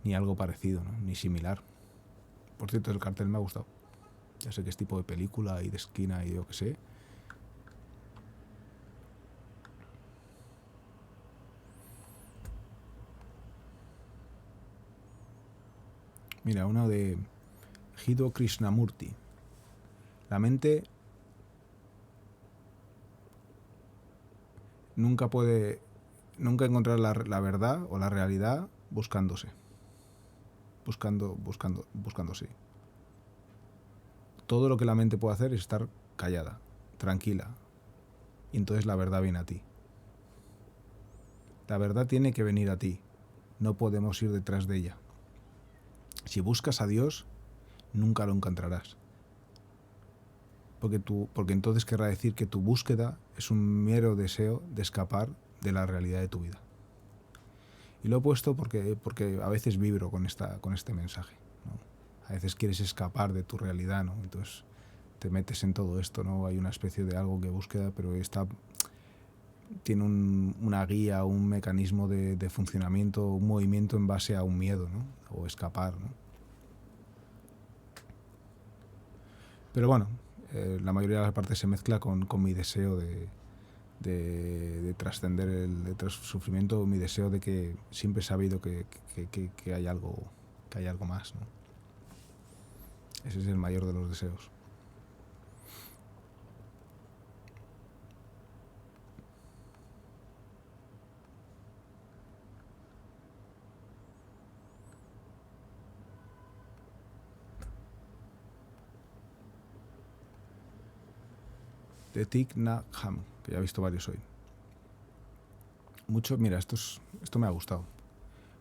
ni algo parecido, ¿no? Ni similar. Por cierto, el cartel me ha gustado. Ya sé que es tipo de película y de esquina y yo qué sé. Mira, uno de Hideo Krishnamurti. La mente nunca encontrar la verdad o la realidad buscándose. Buscándose. Todo lo que la mente puede hacer es estar callada, tranquila. Y entonces la verdad viene a ti. La verdad tiene que venir a ti. No podemos ir detrás de ella. Si buscas a Dios, nunca lo encontrarás. Porque entonces querrá decir que tu búsqueda es un mero deseo de escapar de la realidad de tu vida. Y lo he puesto porque a veces vibro con este mensaje, ¿no? A veces quieres escapar de tu realidad, ¿no? Entonces te metes en todo esto, ¿no? Hay una especie de algo que búsqueda, pero tiene una guía, un mecanismo de funcionamiento, un movimiento en base a un miedo, ¿no? O escapar, ¿no? Pero bueno, la mayoría de las partes se mezcla con mi deseo de trascender el sufrimiento, mi deseo de que siempre he sabido que hay algo más, ¿no? Ese es el mayor de los deseos. De Thich Nhat Hanh, que ya he visto varios hoy. Mira, esto me ha gustado.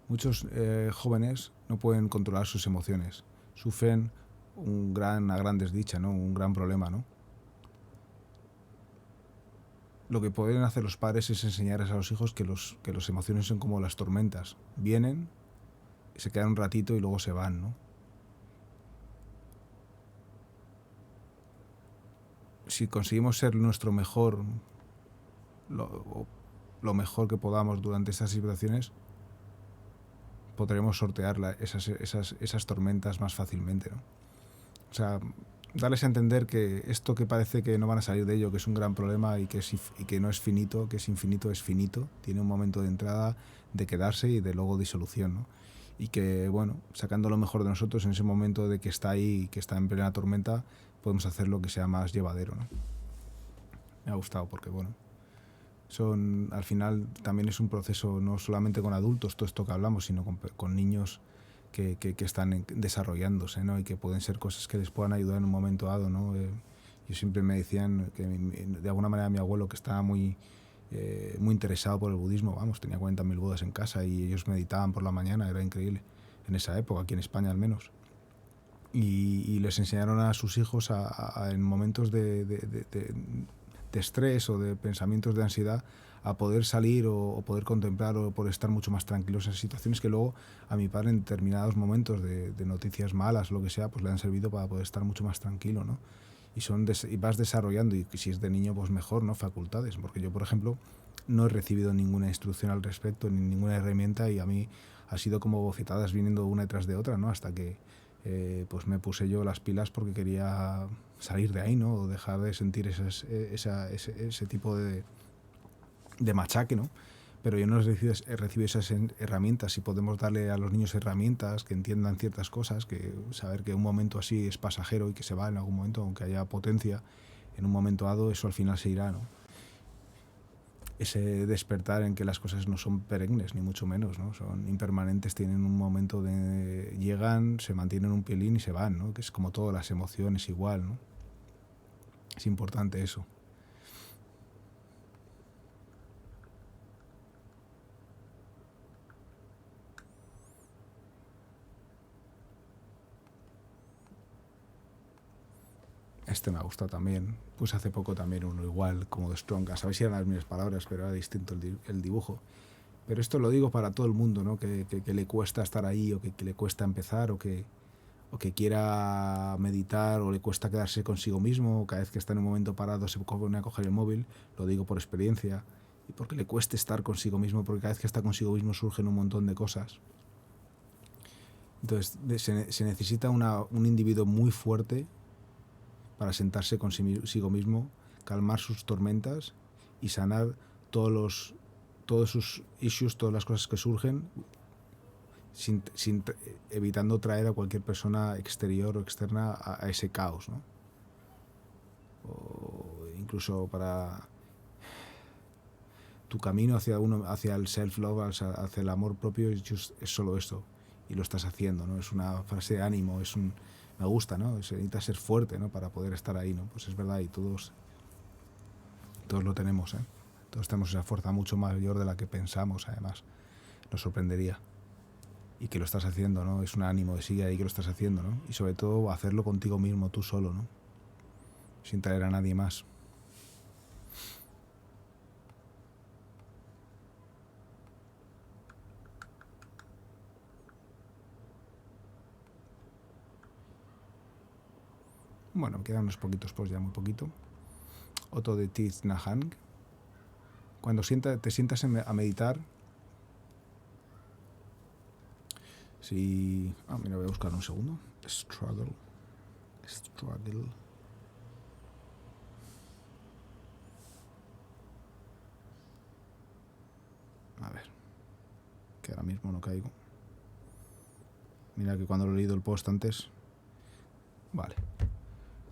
Muchos jóvenes no pueden controlar sus emociones. Sufren una gran desdicha, ¿no? Un gran problema, ¿no? Lo que pueden hacer los padres es enseñarles a los hijos que las emociones son como las tormentas. Vienen, se quedan un ratito y luego se van, ¿no? Si conseguimos ser nuestro mejor, lo mejor que podamos durante estas situaciones, podremos sortear esas tormentas más fácilmente, ¿no? O sea, darles a entender que esto que parece que no van a salir de ello, que es un gran problema y que no es finito, que es finito, tiene un momento de entrada, de quedarse y de luego disolución, ¿no? Y que, bueno, sacando lo mejor de nosotros en ese momento de que está ahí, que está en plena tormenta, podemos hacer lo que sea más llevadero, ¿no? Me ha gustado porque, bueno, al final también es un proceso no solamente con adultos, todo esto que hablamos, sino con niños que están desarrollándose, ¿no? Y que pueden ser cosas que les puedan ayudar en un momento dado, ¿no? Yo siempre me decían que de alguna manera mi abuelo, que estaba muy interesado por el budismo, vamos, tenía 40.000 budas en casa y ellos meditaban por la mañana, era increíble, en esa época, aquí en España al menos. Y les enseñaron a sus hijos en momentos de estrés o de pensamientos de ansiedad a poder salir o poder contemplar o poder estar mucho más tranquilos en situaciones que luego a mi padre en determinados momentos de noticias malas o lo que sea, pues le han servido para poder estar mucho más tranquilo, ¿no? Y vas desarrollando, y si es de niño pues mejor, ¿no? Facultades, porque yo por ejemplo no he recibido ninguna instrucción al respecto ni ninguna herramienta y a mí ha sido como bofetadas viniendo una detrás de otra, ¿no? Hasta que pues me puse yo las pilas porque quería salir de ahí, ¿no? O dejar de sentir ese tipo de machaque, ¿no? Pero yo no he recibido esas herramientas y podemos darle a los niños herramientas que entiendan ciertas cosas, que saber que un momento así es pasajero y que se va en algún momento, aunque haya potencia, en un momento dado eso al final se irá, ¿no? ese despertar en que las cosas no son perennes, ni mucho menos, ¿no? Son impermanentes, tienen un momento de... llegan, se mantienen un pelín y se van, ¿no? Que es como todas las emociones igual, ¿no? Es importante eso. Este me ha gustado también. Pues hace poco también uno igual, como de Strong. A saber si eran las mismas palabras, pero era distinto el dibujo. Pero esto lo digo para todo el mundo, ¿no? Que le cuesta estar ahí, o que le cuesta empezar, o que quiera meditar, o le cuesta quedarse consigo mismo, o cada vez que está en un momento parado se pone a coger el móvil. Lo digo por experiencia. Y porque le cueste estar consigo mismo, porque cada vez que está consigo mismo surgen un montón de cosas. Entonces se necesita un individuo muy fuerte para sentarse consigo mismo, calmar sus tormentas y sanar todos sus issues, todas las cosas que surgen, evitando traer a cualquier persona exterior o externa a ese caos, ¿no? O incluso para tu camino hacia el self-love, hacia el amor propio, es solo esto, y lo estás haciendo, ¿no? Es una frase de ánimo, me gusta, ¿no? Se necesita ser fuerte, ¿no? Para poder estar ahí, ¿no? Pues es verdad, y todos lo tenemos, ¿eh? Todos tenemos esa fuerza mucho mayor de la que pensamos, además. Nos sorprendería. Y que lo estás haciendo, ¿no? Es un ánimo de sigue ahí que lo estás haciendo, ¿no? Y sobre todo hacerlo contigo mismo, tú solo, ¿no? Sin traer a nadie más. Bueno, me quedan unos poquitos posts, ya muy poquito. Otro de Thich Nhat Hanh. Cuando te sientas a meditar, si... mira, voy a buscar un segundo. Struggle. A ver, que ahora mismo no caigo. Mira que cuando lo he leído el post antes... Vale.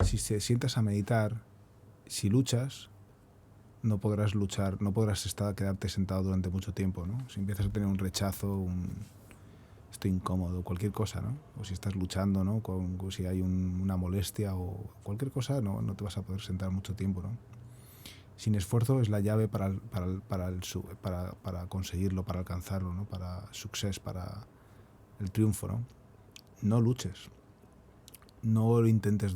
Si te sientas a meditar, si luchas, no podrás quedarte sentado durante mucho tiempo, ¿no? Si empiezas a tener un rechazo, estoy incómodo, cualquier cosa, ¿no? O si estás luchando, ¿no? Si hay una molestia o cualquier cosa, no te vas a poder sentar mucho tiempo, ¿no? Sin esfuerzo es la llave para conseguirlo, para alcanzarlo, ¿no? Para success, para el triunfo, ¿no? No luches. No lo intentes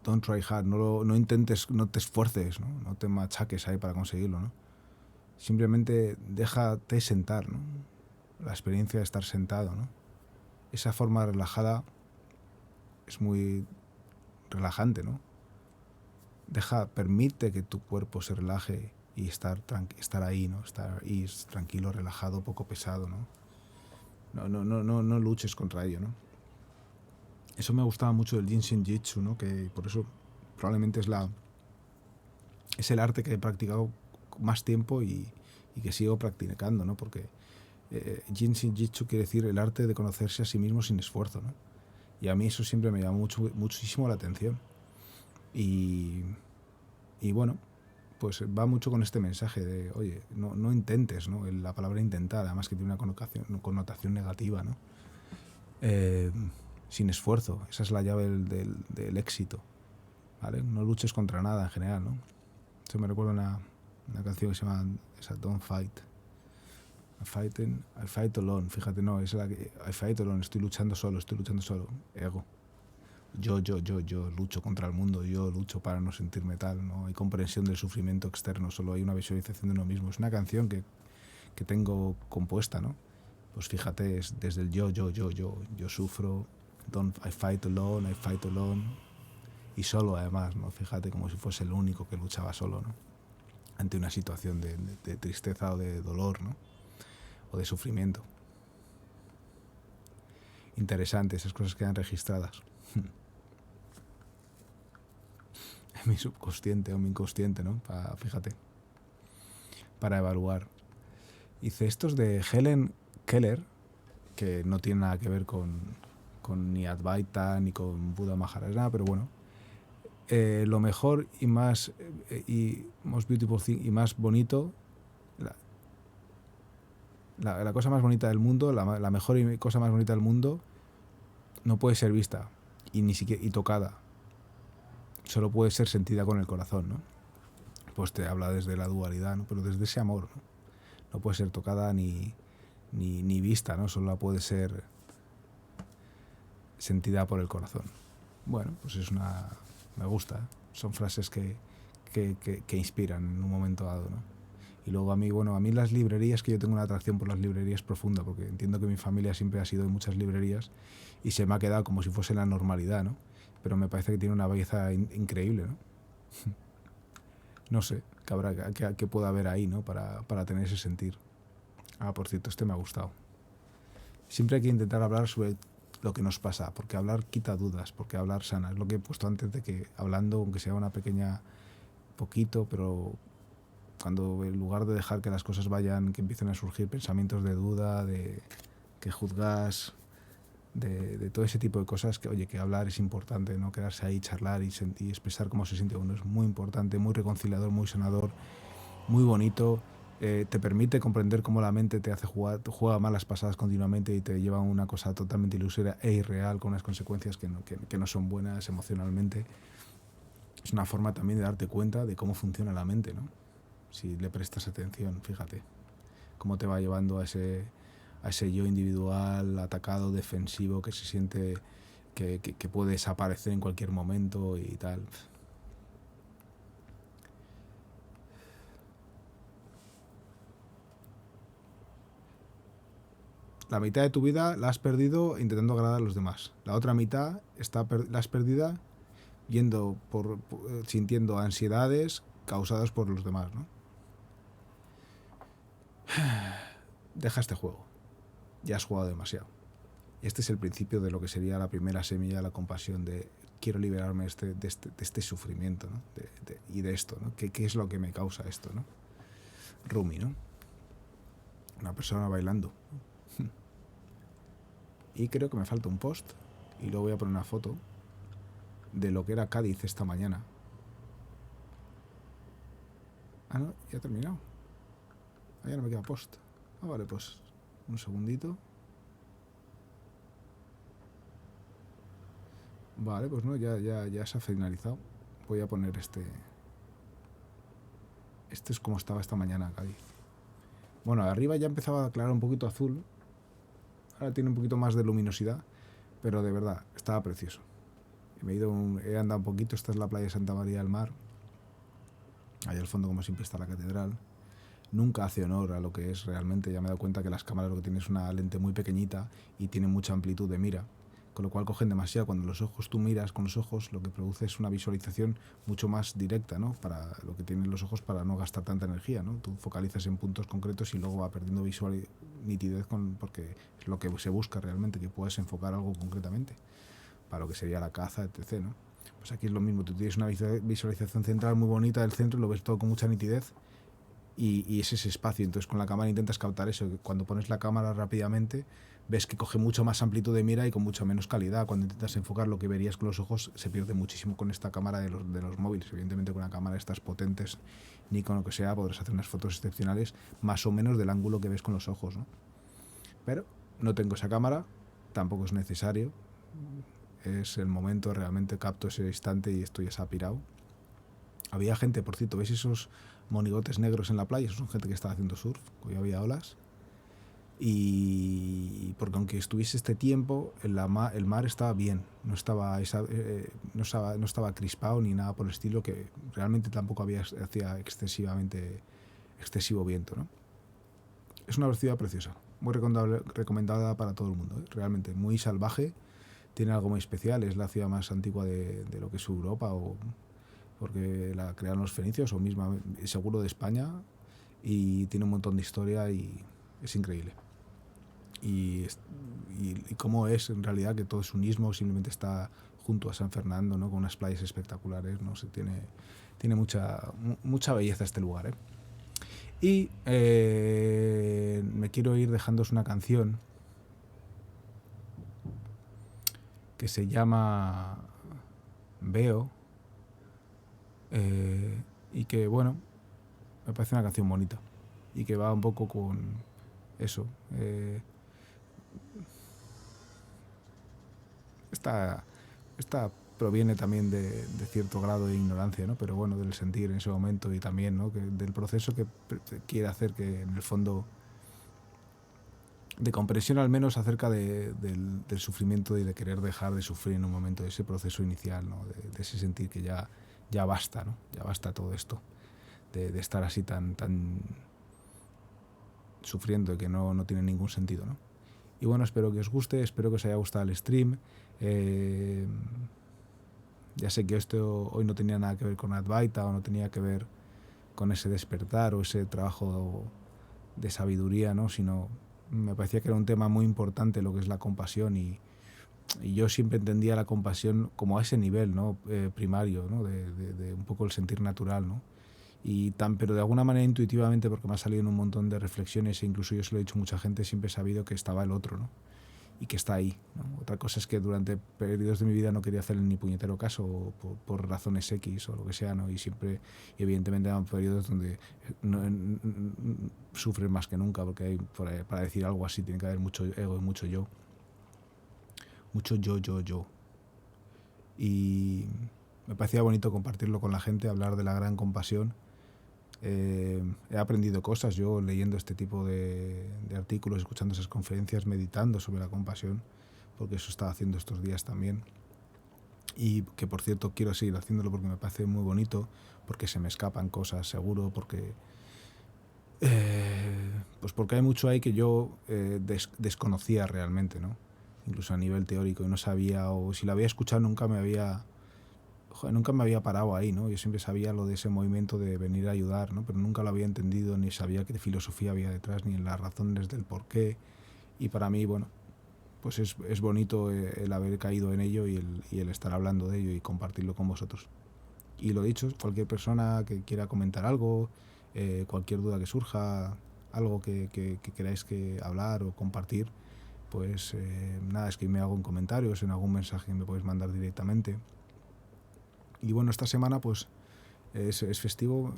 don't try hard, no intentes, no te esfuerces, ¿no? No te machaques ahí para conseguirlo, ¿no? Simplemente déjate sentar, ¿no? La experiencia de estar sentado, ¿no? Esa forma relajada es muy relajante, ¿no? Permite que tu cuerpo se relaje y estar ahí, ¿no? Estar ahí tranquilo, relajado, poco pesado, ¿no? No luches contra ello, ¿no? Eso me gustaba mucho del Jinshin Jitsu, ¿no? Que por eso probablemente es el arte que he practicado más tiempo y que sigo practicando, ¿no? Porque Jinshin Jitsu quiere decir el arte de conocerse a sí mismo sin esfuerzo, ¿no? Y a mí eso siempre me llamó muchísimo la atención. Y bueno, pues va mucho con este mensaje de, oye, no intentes, ¿no? La palabra intentar, además que tiene una connotación negativa, ¿no? Sin esfuerzo, esa es la llave del éxito, ¿vale? No luches contra nada en general, ¿no? Eso me recuerda una canción que se llama Don't Fight. I fight alone, fíjate, no, es la que I fight alone, estoy luchando solo, ego. Yo lucho contra el mundo, yo lucho para no sentirme tal, no hay comprensión del sufrimiento externo, solo hay una visualización de uno mismo. Es una canción que tengo compuesta, ¿no? Pues fíjate, es desde el yo sufro, I fight alone, y solo además, ¿no? Fíjate, como si fuese el único que luchaba solo, ¿no? Ante una situación de tristeza o de dolor, ¿no? O de sufrimiento. Interesante, esas cosas quedan registradas. En mi subconsciente o mi inconsciente, ¿no? Fíjate, para evaluar. Hice estos de Helen Keller, que no tiene nada que ver con ni Advaita ni con Buda Maharaj, pero bueno, lo mejor y más most beautiful thing y más bonito, la cosa más bonita del mundo, la mejor cosa más bonita del mundo no puede ser vista y ni siquiera y tocada, solo puede ser sentida con el corazón, ¿no? Pues te habla desde la dualidad, ¿no? Pero desde ese amor, ¿no? No puede ser tocada ni vista, ¿no? Solo puede ser sentida por el corazón. Bueno, pues me gusta, ¿eh? Son frases que inspiran en un momento dado, ¿no? Y luego a mí las librerías, que yo tengo una atracción por las librerías profunda, porque entiendo que mi familia siempre ha sido de muchas librerías y se me ha quedado como si fuese la normalidad, ¿no? Pero me parece que tiene una belleza increíble, ¿no? No sé, qué pueda haber ahí, ¿no? Para tener ese sentir. Por cierto, me ha gustado. Siempre hay que intentar hablar sobre lo que nos pasa, porque hablar quita dudas, porque hablar sana. Es lo que he puesto antes de que hablando, aunque sea una pequeña poquito, pero cuando en lugar de dejar que las cosas vayan, que empiecen a surgir pensamientos de duda, de que juzgas, de todo ese tipo de cosas, que oye, que hablar es importante, no quedarse ahí, charlar y expresar cómo se siente uno es muy importante, muy reconciliador, muy sanador, muy bonito. Te permite comprender cómo la mente te juega malas pasadas continuamente y te lleva a una cosa totalmente ilusoria e irreal, con unas consecuencias que no son buenas emocionalmente. Es una forma también de darte cuenta de cómo funciona la mente, ¿no? Si le prestas atención, fíjate cómo te va llevando a ese yo individual, atacado, defensivo, que se siente que puede desaparecer en cualquier momento y tal. La mitad de tu vida la has perdido intentando agradar a los demás. La otra mitad la has perdida sintiendo ansiedades causadas por los demás, ¿no? Deja este juego. Ya has jugado demasiado. Este es el principio de lo que sería la primera semilla de la compasión, de quiero liberarme de este sufrimiento, ¿no? Y de esto, ¿no? ¿Qué es lo que me causa esto, ¿no? Rumi, ¿no? Una persona bailando. Y creo que me falta un post y luego voy a poner una foto de lo que era Cádiz esta mañana. No, ya he terminado. Ya no me queda post. Vale, pues un segundito. Vale, pues no, ya se ha finalizado. Voy a poner este es como estaba esta mañana Cádiz. Bueno, arriba ya empezaba a aclarar un poquito azul. Ahora tiene un poquito más de luminosidad, pero de verdad, estaba precioso. He andado un poquito. Esta es la playa de Santa María del Mar. Ahí al fondo, como siempre, está la catedral. Nunca hace honor a lo que es realmente. Ya me he dado cuenta que las cámaras lo que tienen es una lente muy pequeñita y tienen mucha amplitud de mira, con lo cual cogen demasiado. Cuando tú miras con los ojos, lo que produce es una visualización mucho más directa, ¿no? Para lo que tienen los ojos, para no gastar tanta energía, ¿no? Tú focalizas en puntos concretos y luego va perdiendo nitidez porque es lo que se busca realmente, que puedas enfocar algo concretamente para lo que sería la caza, etc., ¿no? Pues aquí es lo mismo. Tú tienes una visualización central muy bonita del centro, lo ves todo con mucha nitidez y es ese espacio. Entonces con la cámara intentas captar eso. Cuando pones la cámara rápidamente ves que coge mucho más amplitud de mira y con mucha menos calidad. Cuando intentas enfocar lo que verías con los ojos se pierde muchísimo con esta cámara de los móviles. Evidentemente con una cámara de estas potentes, Nikon o que sea, podrás hacer unas fotos excepcionales más o menos del ángulo que ves con los ojos, ¿no? Pero no tengo esa cámara, tampoco es necesario. Es el momento, realmente capto ese instante y esto ya se ha pirado. Había gente, por cierto, ¿veis esos monigotes negros en la playa? Eso son gente que estaba haciendo surf, hoy había olas. Y porque aunque estuviese este tiempo, el mar estaba bien, no estaba crispado ni nada por el estilo, que realmente tampoco hacía excesivo viento, ¿no? Es una ciudad preciosa, muy recomendada para todo el mundo, ¿eh? Realmente muy salvaje, tiene algo muy especial, es la ciudad más antigua de lo que es Europa, porque la crearon los fenicios o misma, seguro de España, y tiene un montón de historia y es increíble. Y cómo es en realidad que todo es un istmo, simplemente está junto a San Fernando, ¿no? Con unas playas espectaculares, no sé, tiene mucha belleza este lugar, ¿eh? Y me quiero ir dejándoos una canción que se llama Veo, y que, bueno, me parece una canción bonita y que va un poco con eso. Esta, esta proviene también de cierto grado de ignorancia, ¿no? Pero bueno, del sentir en ese momento y también, ¿no? Del proceso que quiere hacer, que en el fondo de comprensión al menos acerca del sufrimiento y de querer dejar de sufrir en un momento, de ese proceso inicial, ¿no? De ese sentir que ya basta, ¿no? Ya basta todo esto, de estar así tan sufriendo y que no tiene ningún sentido, ¿no? Y bueno, espero que os guste, espero que os haya gustado el stream. Ya sé que esto hoy no tenía nada que ver con Advaita o no tenía que ver con ese despertar o ese trabajo de sabiduría, ¿no? Sino me parecía que era un tema muy importante lo que es la compasión y yo siempre entendía la compasión como a ese nivel, ¿no? Primario, ¿no? De un poco el sentir natural, ¿no? Pero de alguna manera intuitivamente, porque me ha salido en un montón de reflexiones e incluso yo se lo he dicho a mucha gente, siempre he sabido que estaba el otro, ¿no? Y que está ahí, ¿no? Otra cosa es que durante periodos de mi vida no quería hacerle ni puñetero caso por razones X o lo que sea, ¿no? Y siempre, y evidentemente, eran periodos donde sufren más que nunca, porque hay, para decir algo así tiene que haber mucho ego y mucho yo. Mucho yo. Y me parecía bonito compartirlo con la gente, hablar de la gran compasión. He aprendido cosas yo leyendo este tipo de artículos, escuchando esas conferencias, meditando sobre la compasión, porque eso estaba haciendo estos días también. Y que por cierto quiero seguir haciéndolo porque me parece muy bonito, porque se me escapan cosas seguro, porque pues porque hay mucho ahí que yo desconocía realmente, ¿no? Incluso a nivel teórico, y no sabía, o si lo había escuchado nunca nunca me había parado ahí, ¿no? Yo siempre sabía lo de ese movimiento de venir a ayudar, ¿no? Pero nunca lo había entendido, ni sabía qué filosofía había detrás, ni las razones del por qué. Y para mí, bueno, pues es bonito el haber caído en ello y el estar hablando de ello y compartirlo con vosotros. Y lo dicho, cualquier persona que quiera comentar algo, cualquier duda que surja, algo que queráis que hablar o compartir, pues nada, escribidme algo en comentarios, en algún mensaje que me podéis mandar directamente. Y bueno, esta semana pues es festivo,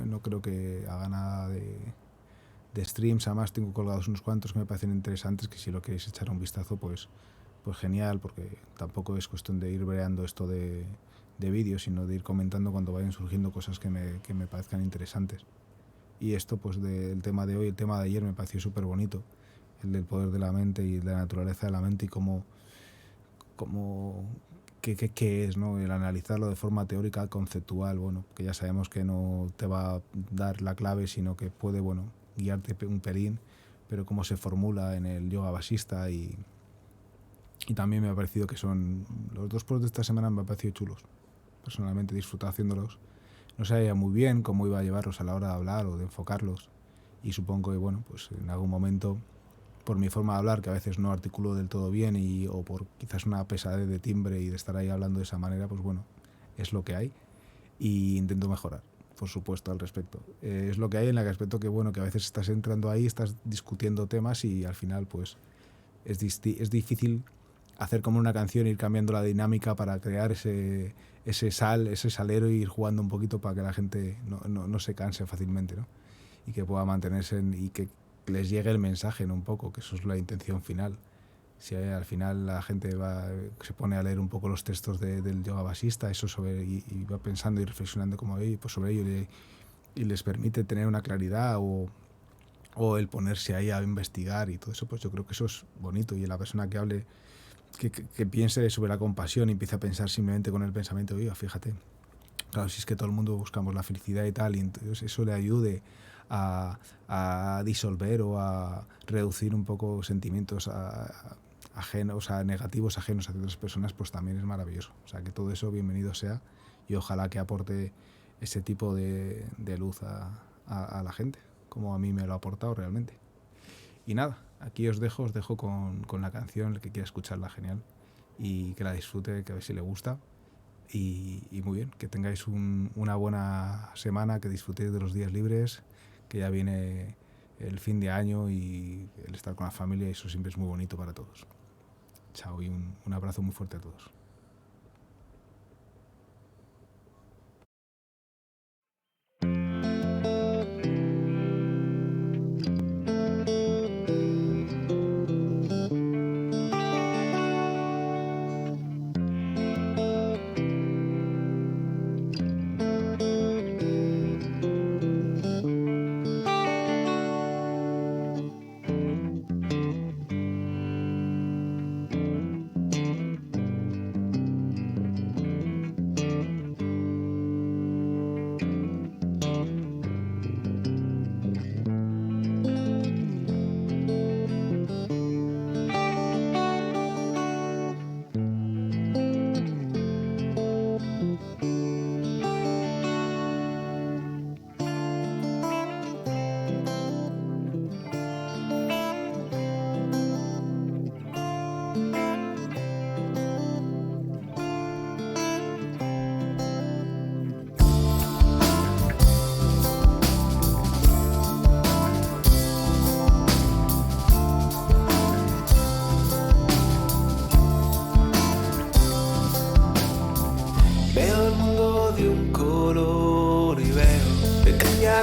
no creo que haga nada de streams, además tengo colgados unos cuantos que me parecen interesantes, que si lo queréis echar un vistazo pues genial, porque tampoco es cuestión de ir breando esto de vídeos, sino de ir comentando cuando vayan surgiendo cosas que me parezcan interesantes. Y esto pues del tema de hoy, el tema de ayer me pareció súper bonito, el del poder de la mente y de la naturaleza de la mente y cómo qué es, ¿no? El analizarlo de forma teórica, conceptual, bueno, que ya sabemos que no te va a dar la clave, sino que puede, bueno, guiarte un pelín, pero cómo se formula en el yoga basista y también me ha parecido que son los dos posts de esta semana me han parecido chulos. Personalmente he disfrutado haciéndolos. No sabía muy bien cómo iba a llevarlos a la hora de hablar o de enfocarlos y supongo que, bueno, pues en algún momento por mi forma de hablar, que a veces no articulo del todo bien o por quizás una pesadez de timbre y de estar ahí hablando de esa manera, pues bueno, es lo que hay y intento mejorar, por supuesto, al respecto. Es lo que hay en el aspecto que, bueno, que a veces estás entrando ahí, estás discutiendo temas y al final pues es difícil hacer como una canción, ir cambiando la dinámica para crear ese salero y ir jugando un poquito para que la gente no se canse fácilmente, ¿no? Y que pueda mantenerse y que les llegue el mensaje, ¿no? Un poco, que eso es la intención final. Si al final la gente se pone a leer un poco los textos del yoga basista, eso y va pensando y reflexionando como pues sobre ello y les permite tener una claridad o el ponerse ahí a investigar y todo eso, pues yo creo que eso es bonito. Y la persona que hable, que piense sobre la compasión y empiece a pensar simplemente con el pensamiento, oiga, fíjate, claro, si es que todo el mundo buscamos la felicidad y tal, y entonces eso le ayude a disolver o a reducir un poco sentimientos ajenos, negativos ajenos a otras personas, pues también es maravilloso. O sea, que todo eso bienvenido sea y ojalá que aporte ese tipo de luz a la gente, como a mí me lo ha aportado realmente. Y nada, aquí os dejo con la canción, el que quiera escucharla, genial, y que la disfrute, que a ver si le gusta. Y muy bien, que tengáis una buena semana, que disfrutéis de los días libres, que ya viene el fin de año y el estar con la familia, y eso siempre es muy bonito para todos. Chao y un abrazo muy fuerte a todos.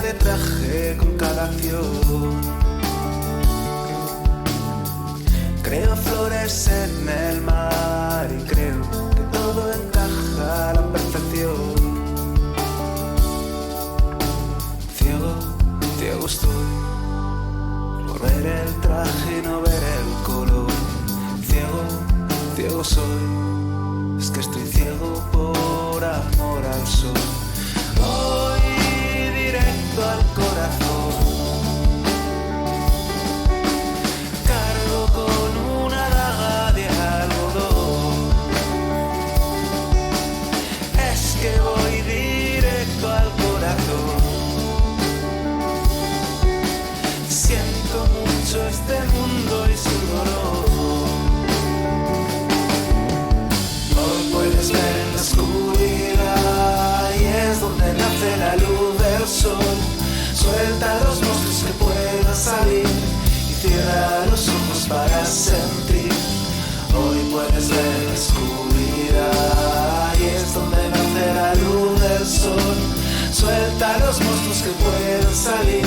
de traje con cada acción. Creo flores en el mar y creo que todo encaja a la perfección. Ciego, ciego estoy por ver el traje y no ver el color. Ciego, ciego soy, es que estoy ciego por amor al sol. Voy directo al corazón, cargo con una daga de algodón. Es que voy directo al corazón. Siento mucho este mundo y su dolor. Hoy puedes ver en la oscuridad y es donde nace la luz del sol. Suelta los monstruos que puedan salir y cierra los ojos para sentir. Hoy puedes ver en la oscuridad y es donde nace la luz del sol. Suelta los monstruos que puedan salir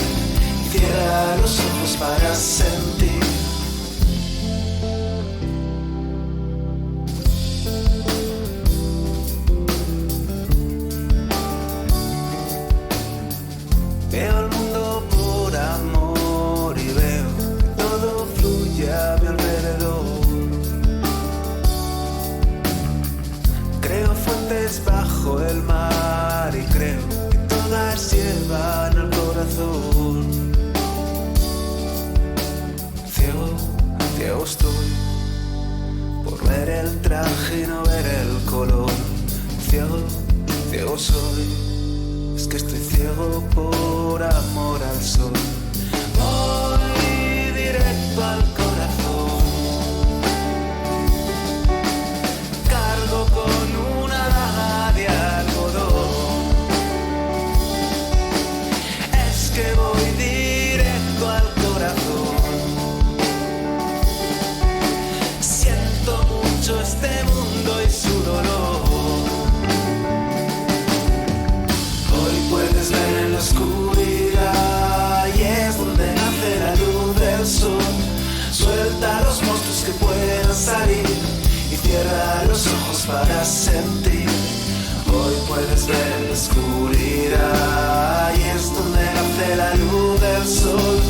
y cierra los ojos para sentir. Veo el mundo por amor y veo que todo fluye a mi alrededor. Creo fuentes bajo el mar y creo que todas llevan al corazón. Ciego, ciego estoy por ver el traje y no ver el color. Ciego, ciego soy, es que estoy ciego por amor al sol. Voy directo al corazón, cargo con una daga de algodón. Es que voy directo al corazón. Siento mucho este mundo y su dolor. Puedes ver en la oscuridad y es donde nace la luz del sol. Suelta los monstruos que puedan salir y cierra los ojos para sentir. Hoy puedes ver en la oscuridad y es donde nace la luz del sol.